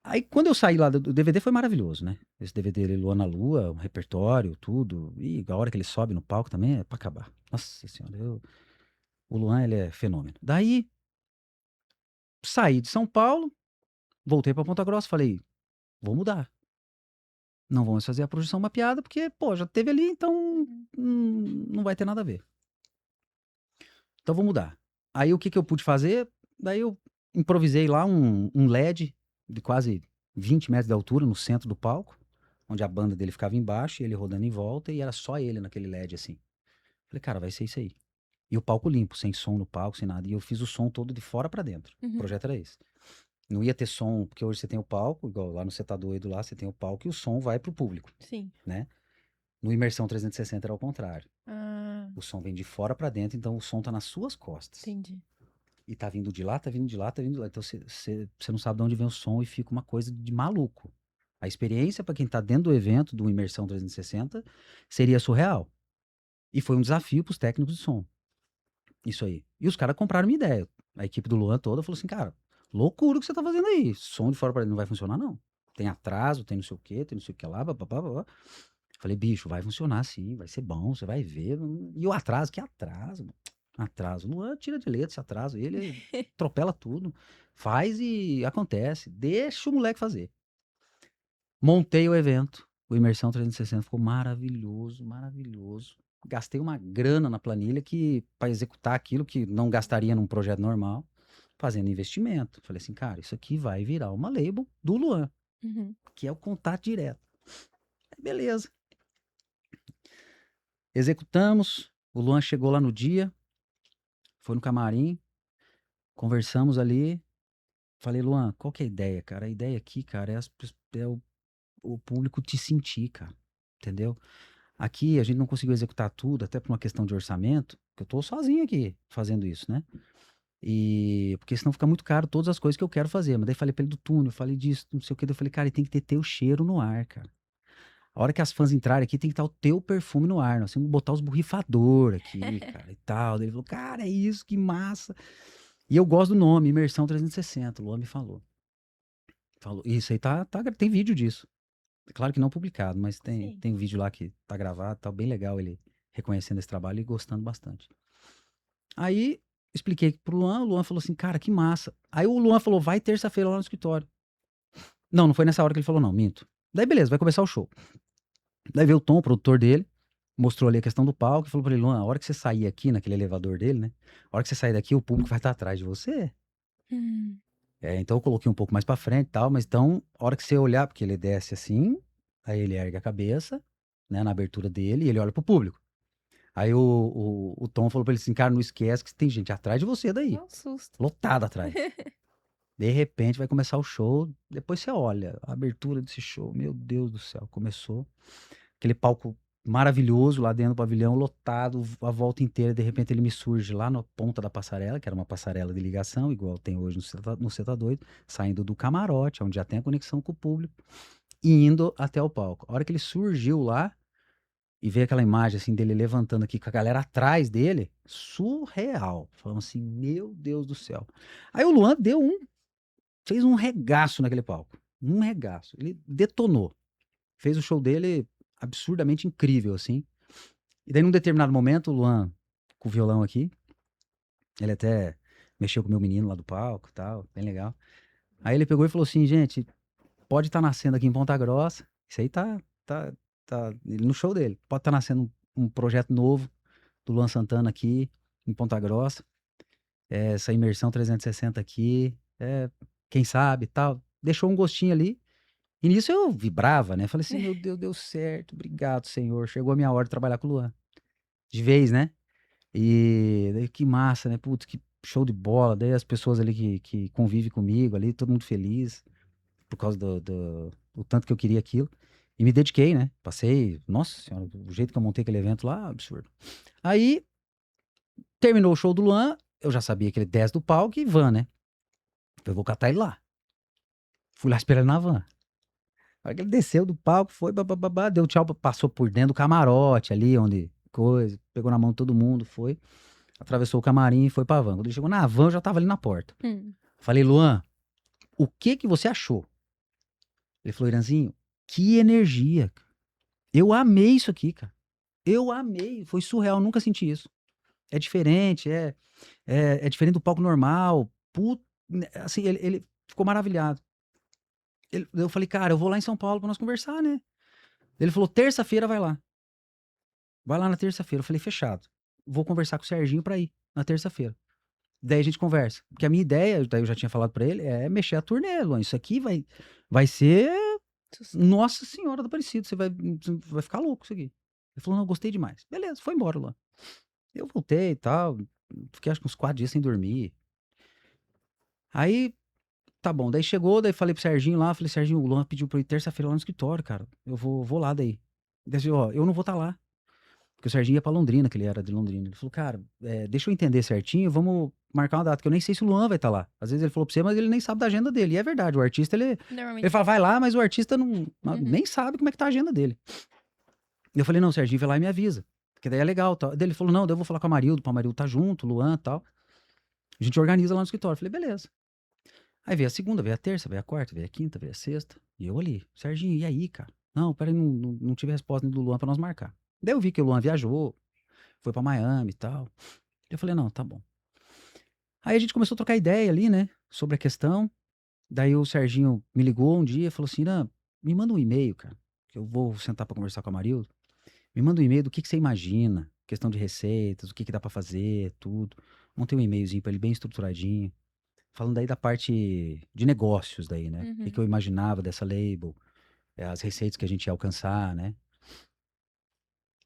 Aí quando eu saí lá do DVD foi maravilhoso, né? Esse DVD ele, Luan na Lua, o repertório, tudo. E a hora que ele sobe no palco também é pra acabar. Nossa senhora, o Luan, ele é fenômeno. Daí, saí de São Paulo, voltei pra Ponta Grossa, falei, vou mudar. Não vamos fazer a projeção mapeada, porque, pô, já teve ali, então Uhum. não vai ter nada a ver. Então vou mudar. Aí o que que eu pude fazer? Daí eu improvisei lá um LED de quase 20 metros de altura no centro do palco, onde a banda dele ficava embaixo e ele rodando em volta, e era só ele naquele LED assim. Falei, cara, vai ser isso aí. E o palco limpo, sem som no palco, sem nada. E eu fiz o som todo de fora pra dentro. O Uhum. projeto era esse. Não ia ter som, porque hoje você tem o palco, igual lá no Cê Tá Doido lá, você tem o palco e o som vai pro público, Sim. né? No Imersão 360 era ao contrário. Ah, O som vem de fora pra dentro, então o som tá nas suas costas. entendi. E tá vindo de lá, tá vindo de lá, tá vindo de lá. Então você não sabe de onde vem o som e fica uma coisa de maluco. A experiência pra quem tá dentro do evento, do Imersão 360, seria surreal. E foi um desafio pros técnicos de som. Isso aí. E os caras compraram minha ideia. A equipe do Luan toda falou assim, cara, loucura o que você tá fazendo aí. Som de fora pra dentro não vai funcionar, não. Tem atraso, tem não sei o quê, tem não sei o que lá, babá, babá. Falei, bicho, vai funcionar sim, vai ser bom, você vai ver. E o atraso, que atraso, mano? Atraso. Luan tira de letra esse atraso, ele atropela tudo. Faz e acontece. Deixa o moleque fazer. Montei o evento. O Imersão 360 ficou maravilhoso, maravilhoso. Gastei uma grana na planilha que para executar aquilo que não gastaria num projeto normal, fazendo investimento. Falei assim, cara, isso aqui vai virar uma label do Luan, Uhum. que é o contato direto. Beleza. Executamos. O Luan chegou lá no dia, foi no camarim, conversamos ali. Falei, Luan, qual que é a ideia, cara? A ideia aqui, cara, é o público te sentir, cara. Entendeu? Aqui a gente não conseguiu executar tudo, até por uma questão de orçamento, que eu tô sozinho aqui fazendo isso, né? E porque senão fica muito caro todas as coisas que eu quero fazer. Mas daí falei pra ele do túnel, falei disso, não sei o que. Daí eu falei, cara, tem que ter teu cheiro no ar, cara. A hora que as fãs entrarem aqui, tem que estar o teu perfume no ar. Nós temos que botar os borrifador aqui, cara, e tal. Daí ele falou, cara, é isso, que massa. E eu gosto do nome, Imersão 360. O Luan me falou. Falou. Isso aí tem vídeo disso. Claro que não publicado, mas tem, Sim. tem um vídeo lá que tá gravado, tá bem legal ele reconhecendo esse trabalho e gostando bastante. Aí expliquei pro Luan, o Luan falou assim, cara, que massa. Aí o Luan falou, vai terça-feira lá no escritório. Não, não foi nessa hora que ele falou, não, minto. Daí beleza, vai começar o show. Daí veio o Tom, o produtor dele, mostrou ali a questão do palco e falou pra ele, Luan, a hora que você sair aqui naquele elevador dele, né? A hora que você sair daqui, o público vai estar atrás de você. Hum. Então eu coloquei um pouco mais pra frente e tal, mas então, a hora que você olhar, porque ele desce assim, aí ele ergue a cabeça, né, na abertura dele, e ele olha pro público. Aí o Tom falou pra ele assim, cara, não esquece que tem gente atrás de você daí, É um susto. lotado atrás. De repente vai começar o show, depois você olha, a abertura desse show, meu Deus do céu, começou aquele palco maravilhoso lá dentro do pavilhão, lotado, a volta inteira, de repente ele me surge lá na ponta da passarela, que era uma passarela de ligação, igual tem hoje no Cê Tá Doido, saindo do camarote, onde já tem a conexão com o público, e indo até o palco. A hora que ele surgiu lá, e ver aquela imagem assim dele levantando aqui com a galera atrás dele, surreal. Falando assim, meu Deus do céu. Aí o Luan fez um regaço naquele palco. Um regaço. Ele detonou. Fez o show dele absurdamente incrível, assim. E daí, num determinado momento, o Luan, com o violão aqui, ele até mexeu com o meu menino lá do palco e tal, bem legal. Aí ele pegou e falou assim, gente, pode estar nascendo aqui em Ponta Grossa. Isso aí tá, ele no show dele. Pode estar nascendo um projeto novo do Luan Santana aqui em Ponta Grossa. Essa imersão 360 aqui. Quem sabe tal. Deixou um gostinho ali. E nisso eu vibrava, né? Falei assim, meu Deus, deu certo. Obrigado, Senhor. Chegou a minha hora de trabalhar com o Luan. De vez, né? E daí que massa, né? Putz, que show de bola. Daí as pessoas ali que convivem comigo ali, todo mundo feliz por causa do tanto que eu queria aquilo. E me dediquei, né? Passei, nossa senhora, o jeito que eu montei aquele evento lá, absurdo. Aí, terminou o show do Luan, eu já sabia que ele desce do palco e van, né? Eu vou catar ele lá. Fui lá esperar ele na van. A hora que ele desceu do palco, foi, babá, deu tchau, passou por dentro do camarote ali, onde coisa, pegou na mão de todo mundo, foi, atravessou o camarim e foi pra van. Quando ele chegou na van, eu já tava ali na porta. Hum. Falei, Luan, o que que você achou? Ele falou, Iranzinho, que energia. Eu amei isso aqui, cara. Eu amei, foi surreal, nunca senti isso. É diferente, é diferente do palco normal. Assim, ele ficou maravilhado. Eu falei, cara, eu vou lá em São Paulo pra nós conversar, né? Ele falou, terça-feira vai lá. Vai lá na terça-feira. Eu falei, fechado. Vou conversar com o Serginho pra ir na terça-feira. Daí a gente conversa. Porque a minha ideia, daí eu já tinha falado pra ele, é mexer a turnê, Luan. Isso aqui vai ser Sucesso. Nossa Senhora do Aparecido. Você vai ficar louco isso aqui. Ele falou, não, eu gostei demais. Beleza, foi embora, Luan. Eu voltei e tal, fiquei acho que uns 4 dias sem dormir. Aí, tá bom, daí chegou, daí falei pro Serginho lá, falei: "Serginho, o Luan pediu pra eu ir terça-feira lá no escritório, cara, eu vou lá daí". Daí ele: "Ó, eu não vou estar lá", porque o Serginho ia pra Londrina, que ele era de Londrina. Ele falou: "Cara, deixa eu entender certinho, vamos marcar uma data, que eu nem sei se o Luan vai estar lá". Às vezes ele falou pra você, mas ele nem sabe da agenda dele, e é verdade, o artista ele Normalmente fala: "Vai lá", mas o artista não uhum. nem sabe como é que tá a agenda dele. E eu falei: "Não, Serginho, vai lá e me avisa, porque daí é legal, tal". Daí ele falou: "Não, daí eu vou falar com a Marildo, pra Marildo tá junto, o Luan, tal, a gente organiza lá no escritório". Eu falei: "Beleza". Aí veio a segunda, veio a terça, veio a quarta, veio a quinta, veio a sexta, e eu ali: "Serginho, e aí, cara?". "Não, pera aí, não tive resposta do Luan pra nós marcar". Daí eu vi que o Luan viajou, foi pra Miami e tal. Eu falei: "Não, tá bom". Aí a gente começou a trocar ideia ali, né, sobre a questão. Daí o Serginho me ligou um dia e falou assim: "Irã, me manda um e-mail, cara, que eu vou sentar pra conversar com a Marilda. Me manda um e-mail do que você imagina, questão de receitas, o que dá pra fazer, tudo". Montei um e-mailzinho pra ele bem estruturadinho, falando daí da parte de negócios daí, né, o que Uhum. eu imaginava dessa label, as receitas que a gente ia alcançar, né.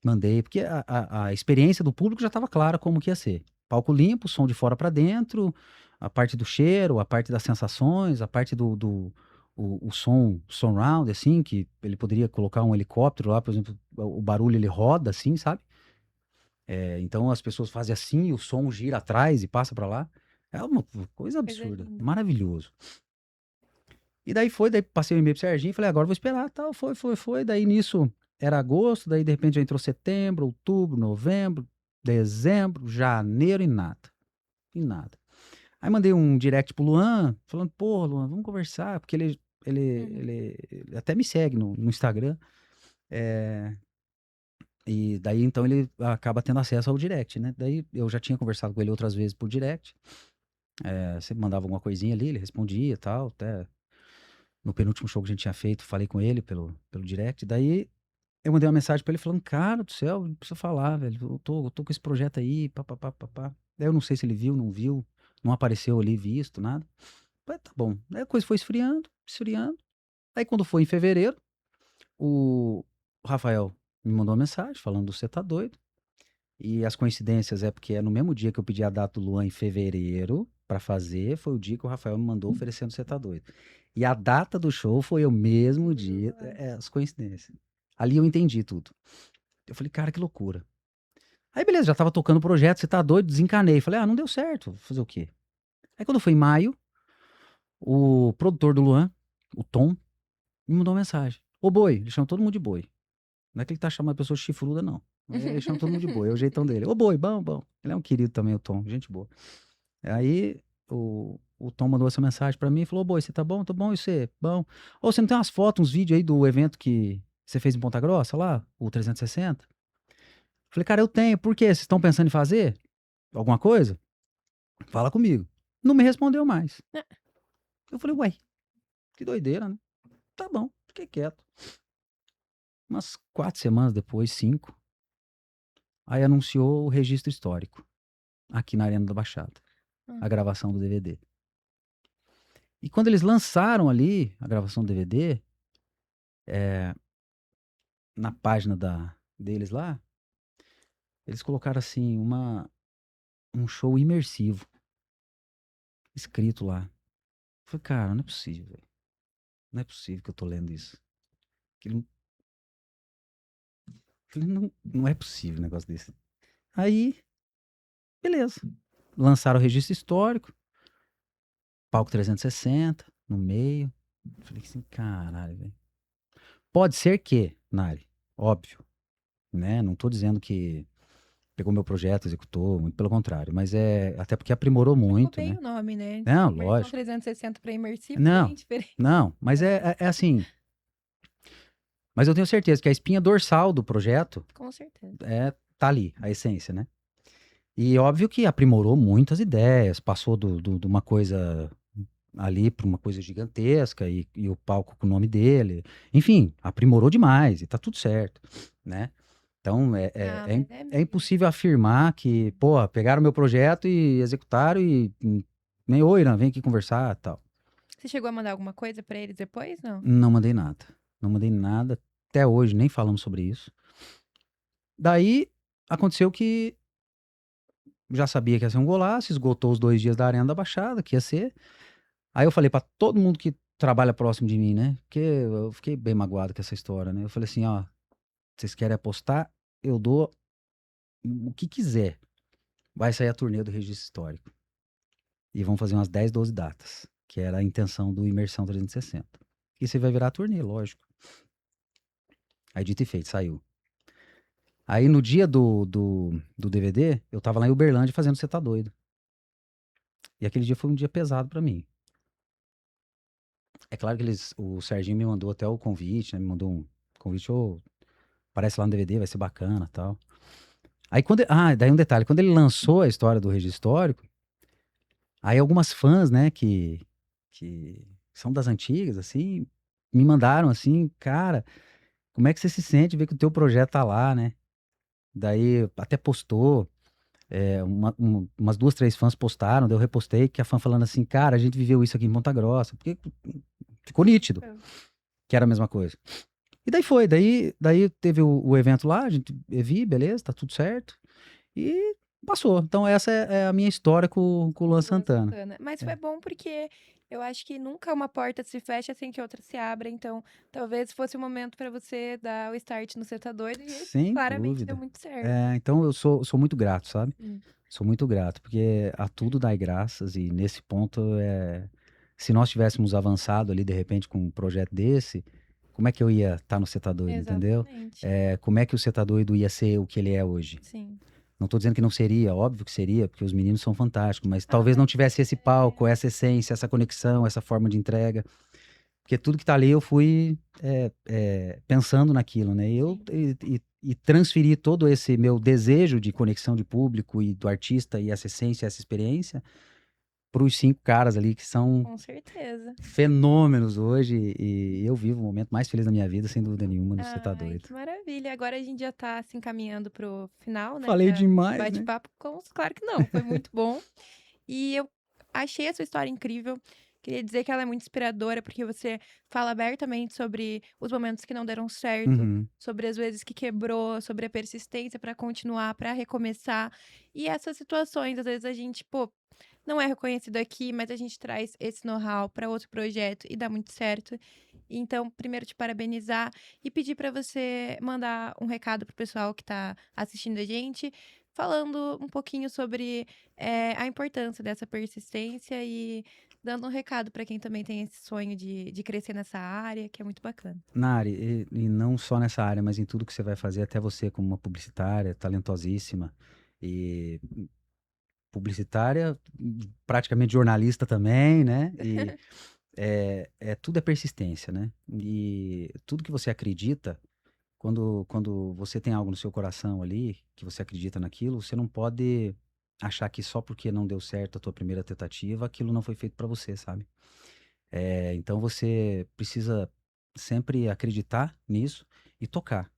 Mandei, porque a experiência do público já estava clara como que ia ser. Palco limpo, som de fora para dentro, a parte do cheiro, a parte das sensações, a parte do som surround, assim, que ele poderia colocar um helicóptero lá, por exemplo, o barulho ele roda assim, sabe? Então as pessoas fazem assim, e o som gira atrás e passa para lá. É uma coisa Coisa absurda, linda. maravilhoso. E daí foi, daí passei o e-mail pro Serginho, falei: "Agora eu vou esperar", tal, foi, daí nisso era agosto, daí de repente já entrou setembro, outubro, novembro, dezembro, janeiro e nada. Aí mandei um direct pro Luan, falando: "Pô, Luan, vamos conversar", porque ele Uhum. ele até me segue no Instagram, eh, e daí então ele acaba tendo acesso ao direct, né. Daí eu já tinha conversado com ele outras vezes por direct, sempre mandava alguma coisinha ali, ele respondia e tal, até no penúltimo show que a gente tinha feito, falei com ele pelo direct, daí eu mandei uma mensagem pra ele falando: "Cara do céu, não precisa falar, velho, eu tô com esse projeto aí, pá-pá-pá, pá-pá". Daí eu não sei se ele viu, não viu, não apareceu ali visto, nada. Falei: "Tá bom". Daí a coisa foi esfriando, esfriando. Aí quando foi em fevereiro, o Rafael me mandou uma mensagem falando do "Cê tá doido", e as coincidências é porque é no mesmo dia que eu pedi a data do Luan em fevereiro pra fazer, foi o dia que o Rafael me mandou oferecendo "Cê tá doido". E a data do show foi o mesmo dia, as coincidências. Ali eu entendi tudo. Eu falei: "Cara, que loucura". Aí beleza, já estava tocando o projeto, "Você tá doido", desencanei, falei: "Ah, não deu certo, vou fazer o quê?". Aí quando foi em maio, o produtor do Luan, o Tom, me mandou uma mensagem: "Ô Boi", ele chama todo mundo de Boi, não é que ele tá chamando a pessoa chifruda não, ele chama todo mundo de Boi, é o jeitão dele: "Ô Boi, bom, bom". Ele é um querido também, o Tom, gente boa. Aí o Tom mandou essa mensagem pra mim e falou: "Ô Boi, você tá bom? Tô bom, e você? Bom. Ô, você não tem umas fotos, uns vídeos aí do evento que você fez em Ponta Grossa lá, o 360?". Falei: "Cara, eu tenho, por quê? Vocês estão pensando em fazer alguma coisa? Fala comigo". Não me respondeu mais. Eu falei: "Uai, que doideira, né". Tá bom, fiquei quieto. Umas 4 semanas depois, 5, aí anunciou o registro histórico, aqui na Arena da Baixada, Hã. a gravação do DVD. E quando eles lançaram ali a gravação do DVD, eh, na página deles lá, eles colocaram assim um show imersivo, escrito lá. Eu falei: "Cara, não é possível, velho. Não é possível que eu tô lendo isso". Aquilo falei: "Não é possível um negócio desse". Aí, beleza, lançaram o registro histórico, palco 360 no meio. Falei assim: "Caralho, velho". Pode ser que, Nari, óbvio, né, não tô dizendo que pegou meu projeto, executou, muito pelo contrário, mas até porque aprimorou Ficou muito, bem né. o nome, né, de Não, imersão lógico. 360 para imersivo, Não, bem diferente. não, mas é assim, mas eu tenho certeza que a espinha dorsal do projeto Com certeza. tá ali, a essência, né. E óbvio que aprimorou muitas ideias, passou de uma coisa ali para uma coisa gigantesca e o palco com o nome dele. Enfim, aprimorou demais e tá tudo certo, né. Então Ah, mas é é mesmo. impossível afirmar que, pô, pegaram meu projeto e executaram e, nem: "Oi, Irã, vem aqui conversar", tal. Você chegou a mandar alguma coisa pra eles depois, não? Não mandei nada, não mandei nada, até hoje nem falamos sobre isso. Daí, aconteceu que já sabia que ia ser um golaço, esgotou os 2 dias da Arena da Baixada, que ia ser. Aí eu falei pra todo mundo que trabalha próximo de mim, né, porque eu fiquei bem magoado com essa história, né, eu falei assim: "Ó, vocês querem apostar? Eu dou o que quiser, vai sair a turnê do Registro Histórico, e vão fazer umas 10, 12 datas", que era a intenção do Imersão 360. E você vai virar a turnê, lógico. Aí dito e feito, saiu. Aí no dia do DVD, eu estava lá em Uberlândia fazendo Cê Tá Doido. E aquele dia foi um dia pesado pra mim. É claro que o Serginho me mandou até o convite, né? Me mandou um convite, ô, aparece lá no DVD, vai ser bacana, tal. Aí daí um detalhe, quando ele lançou a história do Registro Histórico, aí algumas fãs, né, que são das antigas, assim, me mandaram assim, cara, como é que você se sente ver que o teu projeto tá lá, né? Daí até postou. Umas 2, 3 fãs postaram, daí eu repostei, que a fã falando assim, cara, a gente viveu isso aqui em Ponta Grossa, porque ficou nítido É. que era a mesma coisa. E daí foi, daí teve o evento lá, a gente vi, beleza, tá tudo certo, e passou. Então essa é a minha história com o Luan Luan Santana. Santana. Mas foi É, bom porque eu acho que nunca uma porta se fecha sem que outra se abra. Então, talvez fosse o momento para você dar o start no Cê Tá Doido e sem claramente deu dúvida. muito certo. Então eu sou muito grato, sabe? Sim. Sou muito grato, porque a tudo dai graças, e nesse ponto, se nós tivéssemos avançado ali, de repente, com um projeto desse, como é que eu ia estar no Cê Tá Doido, entendeu? Exatamente. Como é que o Cê Tá Doido ia ser o que ele é hoje? Sim. Não tô dizendo que não seria, óbvio que seria, porque os meninos são fantásticos, mas Ah, talvez não mas tivesse esse palco, essa essência, essa conexão, essa forma de entrega, porque tudo que tá ali eu fui pensando naquilo, né? sim, E transferi todo esse meu desejo de conexão de público e do artista e essa essência, essa experiência para os 5 caras ali que são com certeza. fenômenos hoje, e eu vivo o momento mais feliz da minha vida, sem dúvida nenhuma, no Cê Tá Ai, Doido. que maravilha. Agora a gente já tá se encaminhando pro final, né, Falei desse demais, né? bate-papo. Claro que não, foi muito bom. E eu achei a sua história incrível. Queria dizer que ela é muito inspiradora, porque você fala abertamente sobre os momentos que não deram certo, Uhum. sobre as vezes que quebrou, sobre a persistência para continuar, para recomeçar. E essas situações, às vezes a gente, pô, não é reconhecido aqui, mas a gente traz esse know-how para outro projeto e dá muito certo. Então, primeiro te parabenizar e pedir para você mandar um recado pro pessoal que está assistindo a gente, falando um pouquinho sobre a importância dessa persistência e dando um recado para quem também tem esse sonho de crescer nessa área, que é muito bacana. Nari, e não só nessa área, mas em tudo que você vai fazer, até você como uma publicitária talentosíssima e publicitária, praticamente jornalista também, né? E tudo é persistência, né? E tudo que você acredita, quando você tem algo no seu coração ali, que você acredita naquilo, você não pode achar que só porque não deu certo a tua primeira tentativa, aquilo não foi feito para você, sabe? Então você precisa sempre acreditar nisso e tocar.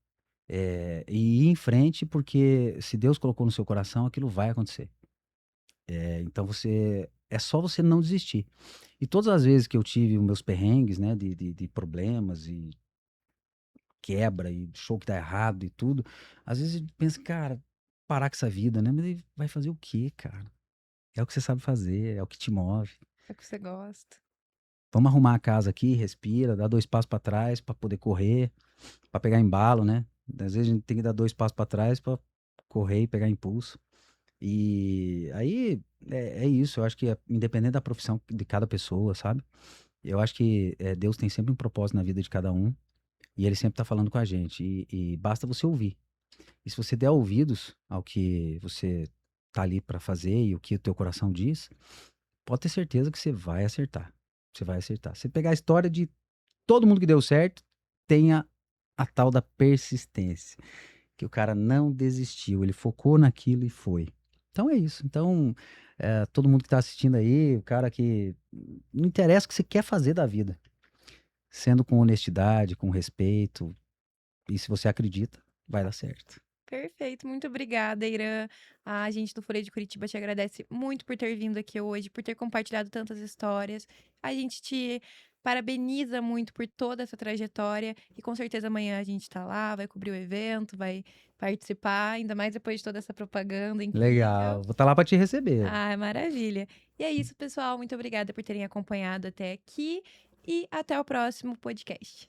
E ir em frente, porque se Deus colocou no seu coração, aquilo vai acontecer. Então é só você não desistir. E todas as vezes que eu tive os meus perrengues, né, de problemas e quebra e show que dá errado e tudo, às vezes a gente pensa, cara, parar com essa vida, né? Mas aí vai fazer o quê, cara? É o que você sabe fazer, é o que te move. É o que você gosta. Vamos arrumar a casa aqui, respira, dá 2 passos para trás para poder correr, para pegar embalo, né? Às vezes a gente tem que dar 2 passos para trás para correr e pegar impulso. E aí é isso, eu acho que independente da profissão de cada pessoa, sabe? Eu acho que Deus tem sempre um propósito na vida de cada um, e ele sempre tá falando com a gente, e basta você ouvir. E se você der ouvidos ao que você tá ali para fazer e o que o teu coração diz, pode ter certeza que você vai acertar. Você vai acertar. Você pegar a história de todo mundo que deu certo, tenha a tal da persistência, que o cara não desistiu, ele focou naquilo e foi. Então é isso. Então, todo mundo que tá assistindo aí, o cara que não interessa o que você quer fazer da vida, sendo com honestidade, com respeito, e se você acredita, vai dar certo. Perfeito, muito obrigada, Irã. A gente do Folha de Curitiba te agradece muito por ter vindo aqui hoje, por ter compartilhado tantas histórias. A gente te parabeniza muito por toda essa trajetória e com certeza amanhã a gente tá lá, vai cobrir o evento, vai participar, ainda mais depois de toda essa propaganda incrível. Legal, vou estar lá para te receber. Ai, maravilha. E é isso, pessoal. Muito obrigada por terem acompanhado até aqui e até o próximo podcast.